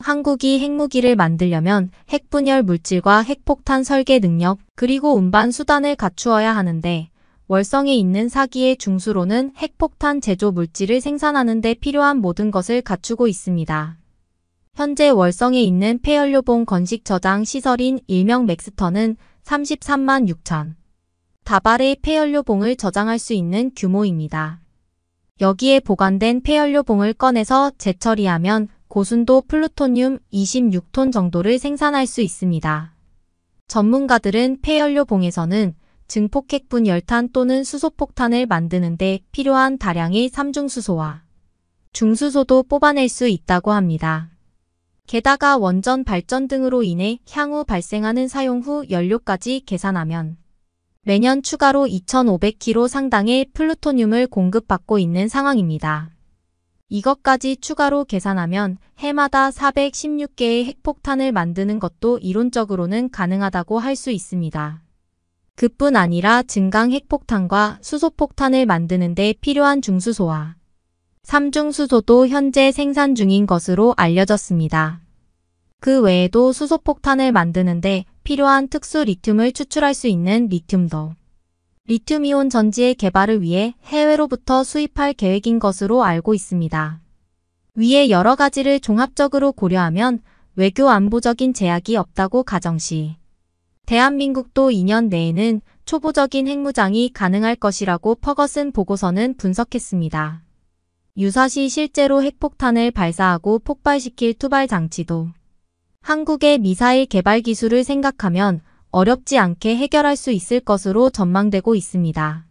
한국이 핵무기를 만들려면 핵분열 물질과 핵폭탄 설계 능력 그리고 운반 수단을 갖추어야 하는데 월성에 있는 사기의 중수로는 핵폭탄 제조 물질을 생산하는 데 필요한 모든 것을 갖추고 있습니다. 현재 월성에 있는 폐연료봉 건식 저장 시설인 일명 맥스터는 33만 6천 다발의 폐연료봉을 저장할 수 있는 규모입니다. 여기에 보관된 폐연료봉을 꺼내서 재처리하면 고순도 플루토늄 26톤 정도를 생산할 수 있습니다. 전문가들은 폐연료봉에서는 증폭핵분 열탄 또는 수소폭탄을 만드는 데 필요한 다량의 삼중수소와 중수소도 뽑아낼 수 있다고 합니다. 게다가 원전 발전 등으로 인해 향후 발생하는 사용 후 연료까지 계산하면 매년 추가로 2,500kg 상당의 플루토늄을 공급받고 있는 상황입니다. 이것까지 추가로 계산하면 해마다 416개의 핵폭탄을 만드는 것도 이론적으로는 가능하다고 할 수 있습니다. 그뿐 아니라 증강 핵폭탄과 수소폭탄을 만드는 데 필요한 중수소와 삼중수소도 현재 생산 중인 것으로 알려졌습니다. 그 외에도 수소폭탄을 만드는데 필요한 특수 리튬을 추출할 수 있는 리튬도 리튬이온 전지의 개발을 위해 해외로부터 수입할 계획인 것으로 알고 있습니다. 위의 여러 가지를 종합적으로 고려하면 외교 안보적인 제약이 없다고 가정시 대한민국도 2년 내에는 초보적인 핵무장이 가능할 것이라고 퍼거슨 보고서는 분석했습니다. 유사시 실제로 핵폭탄을 발사하고 폭발시킬 투발 장치도 한국의 미사일 개발 기술을 생각하면 어렵지 않게 해결할 수 있을 것으로 전망되고 있습니다.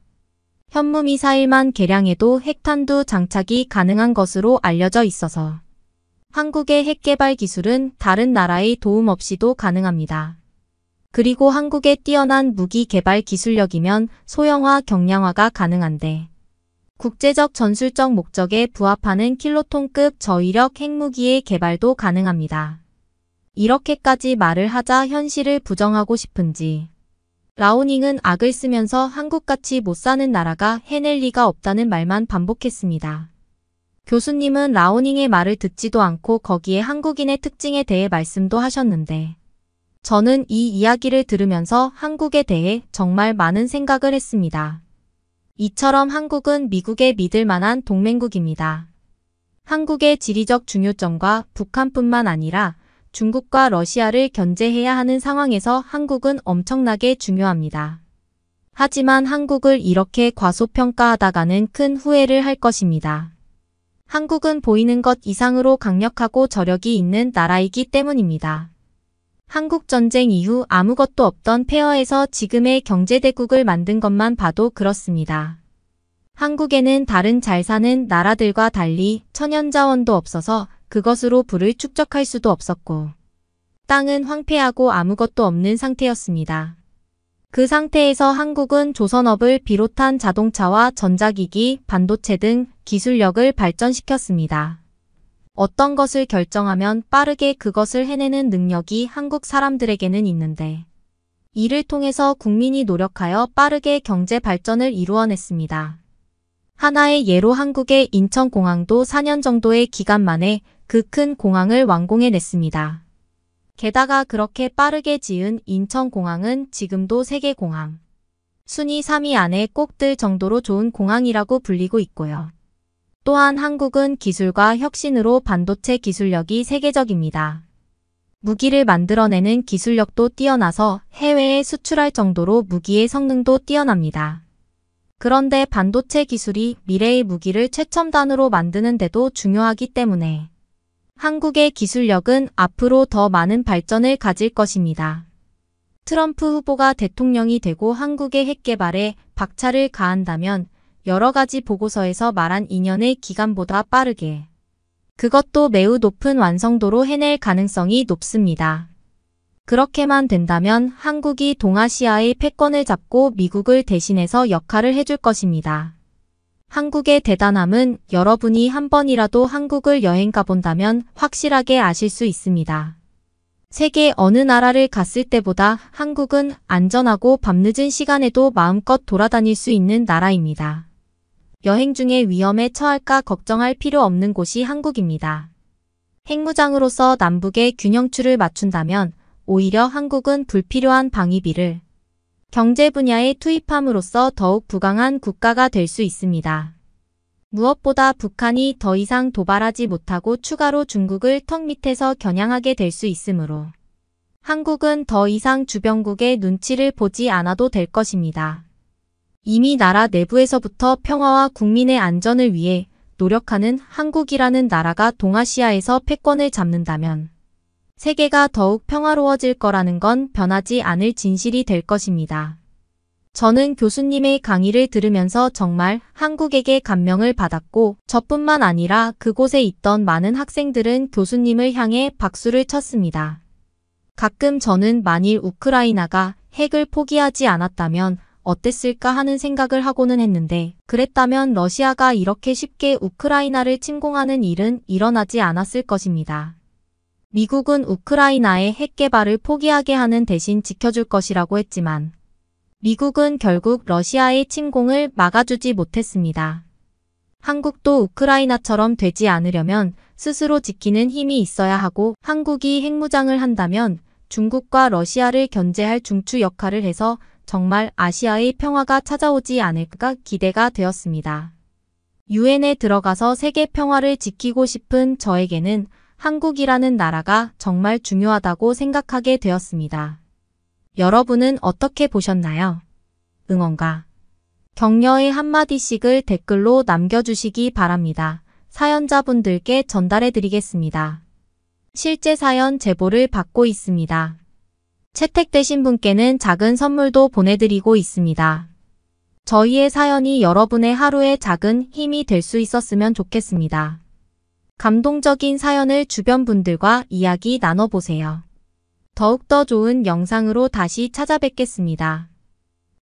현무미사일만 개량해도 핵탄두 장착이 가능한 것으로 알려져 있어서 한국의 핵개발 기술은 다른 나라의 도움 없이도 가능합니다. 그리고 한국의 뛰어난 무기 개발 기술력이면 소형화 경량화가 가능한데 국제적 전술적 목적에 부합하는 킬로톤급 저위력 핵무기의 개발도 가능합니다. 이렇게까지 말을 하자 현실을 부정하고 싶은지 라오닝은 악을 쓰면서 한국같이 못 사는 나라가 해낼 리가 없다는 말만 반복했습니다. 교수님은 라오닝의 말을 듣지도 않고 거기에 한국인의 특징에 대해 말씀도 하셨는데 저는 이 이야기를 들으면서 한국에 대해 정말 많은 생각을 했습니다. 이처럼 한국은 미국의 믿을 만한 동맹국입니다. 한국의 지리적 중요점과 북한뿐만 아니라 중국과 러시아를 견제해야 하는 상황에서 한국은 엄청나게 중요합니다. 하지만 한국을 이렇게 과소평가하다가는 큰 후회를 할 것입니다. 한국은 보이는 것 이상으로 강력하고 저력이 있는 나라이기 때문입니다. 한국전쟁 이후 아무것도 없던 폐허에서 지금의 경제대국을 만든 것만 봐도 그렇습니다. 한국에는 다른 잘 사는 나라들과 달리 천연자원도 없어서 그것으로 부를 축적할 수도 없었고 땅은 황폐하고 아무것도 없는 상태였습니다. 그 상태에서 한국은 조선업을 비롯한 자동차와 전자기기, 반도체 등 기술력을 발전시켰습니다. 어떤 것을 결정하면 빠르게 그것을 해내는 능력이 한국 사람들에게는 있는데 이를 통해서 국민이 노력하여 빠르게 경제 발전을 이루어냈습니다. 하나의 예로 한국의 인천공항도 4년 정도의 기간 만에 그 큰 공항을 완공해냈습니다. 게다가 그렇게 빠르게 지은 인천공항은 지금도 세계공항 순위 3위 안에 꼭 들 정도로 좋은 공항이라고 불리고 있고요. 또한 한국은 기술과 혁신으로 반도체 기술력이 세계적입니다. 무기를 만들어내는 기술력도 뛰어나서 해외에 수출할 정도로 무기의 성능도 뛰어납니다. 그런데 반도체 기술이 미래의 무기를 최첨단으로 만드는 데도 중요하기 때문에 한국의 기술력은 앞으로 더 많은 발전을 가질 것입니다. 트럼프 후보가 대통령이 되고 한국의 핵개발에 박차를 가한다면 여러 가지 보고서에서 말한 2년의 기간보다 빠르게, 그것도 매우 높은 완성도로 해낼 가능성이 높습니다. 그렇게만 된다면 한국이 동아시아의 패권을 잡고 미국을 대신해서 역할을 해줄 것입니다. 한국의 대단함은 여러분이 한 번이라도 한국을 여행 가본다면 확실하게 아실 수 있습니다. 세계 어느 나라를 갔을 때보다 한국은 안전하고 밤늦은 시간에도 마음껏 돌아다닐 수 있는 나라입니다. 여행 중에 위험에 처할까 걱정할 필요 없는 곳이 한국입니다. 핵무장으로서 남북의 균형추를 맞춘다면 오히려 한국은 불필요한 방위비를 경제 분야에 투입함으로써 더욱 부강한 국가가 될 수 있습니다. 무엇보다 북한이 더 이상 도발하지 못하고 추가로 중국을 턱 밑에서 겨냥하게 될 수 있으므로 한국은 더 이상 주변국의 눈치를 보지 않아도 될 것입니다. 이미 나라 내부에서부터 평화와 국민의 안전을 위해 노력하는 한국이라는 나라가 동아시아에서 패권을 잡는다면 세계가 더욱 평화로워질 거라는 건 변하지 않을 진실이 될 것입니다. 저는 교수님의 강의를 들으면서 정말 한국에게 감명을 받았고 저뿐만 아니라 그곳에 있던 많은 학생들은 교수님을 향해 박수를 쳤습니다. 가끔 저는 만일 우크라이나가 핵을 포기하지 않았다면 어땠을까 하는 생각을 하고는 했는데 그랬다면 러시아가 이렇게 쉽게 우크라이나를 침공하는 일은 일어나지 않았을 것입니다. 미국은 우크라이나의 핵 개발을 포기하게 하는 대신 지켜줄 것이라고 했지만 미국은 결국 러시아의 침공을 막아주지 못했습니다. 한국도 우크라이나처럼 되지 않으려면 스스로 지키는 힘이 있어야 하고 한국이 핵무장을 한다면 중국과 러시아를 견제할 중추 역할을 해서 정말 아시아의 평화가 찾아오지 않을까 기대가 되었습니다. 유엔에 들어가서 세계 평화를 지키고 싶은 저에게는 한국이라는 나라가 정말 중요하다고 생각하게 되었습니다. 여러분은 어떻게 보셨나요? 응원과 격려의 한마디씩을 댓글로 남겨주시기 바랍니다. 사연자분들께 전달해드리겠습니다. 실제 사연 제보를 받고 있습니다. 채택되신 분께는 작은 선물도 보내드리고 있습니다. 저희의 사연이 여러분의 하루의 작은 힘이 될 수 있었으면 좋겠습니다. 감동적인 사연을 주변 분들과 이야기 나눠보세요. 더욱더 좋은 영상으로 다시 찾아뵙겠습니다.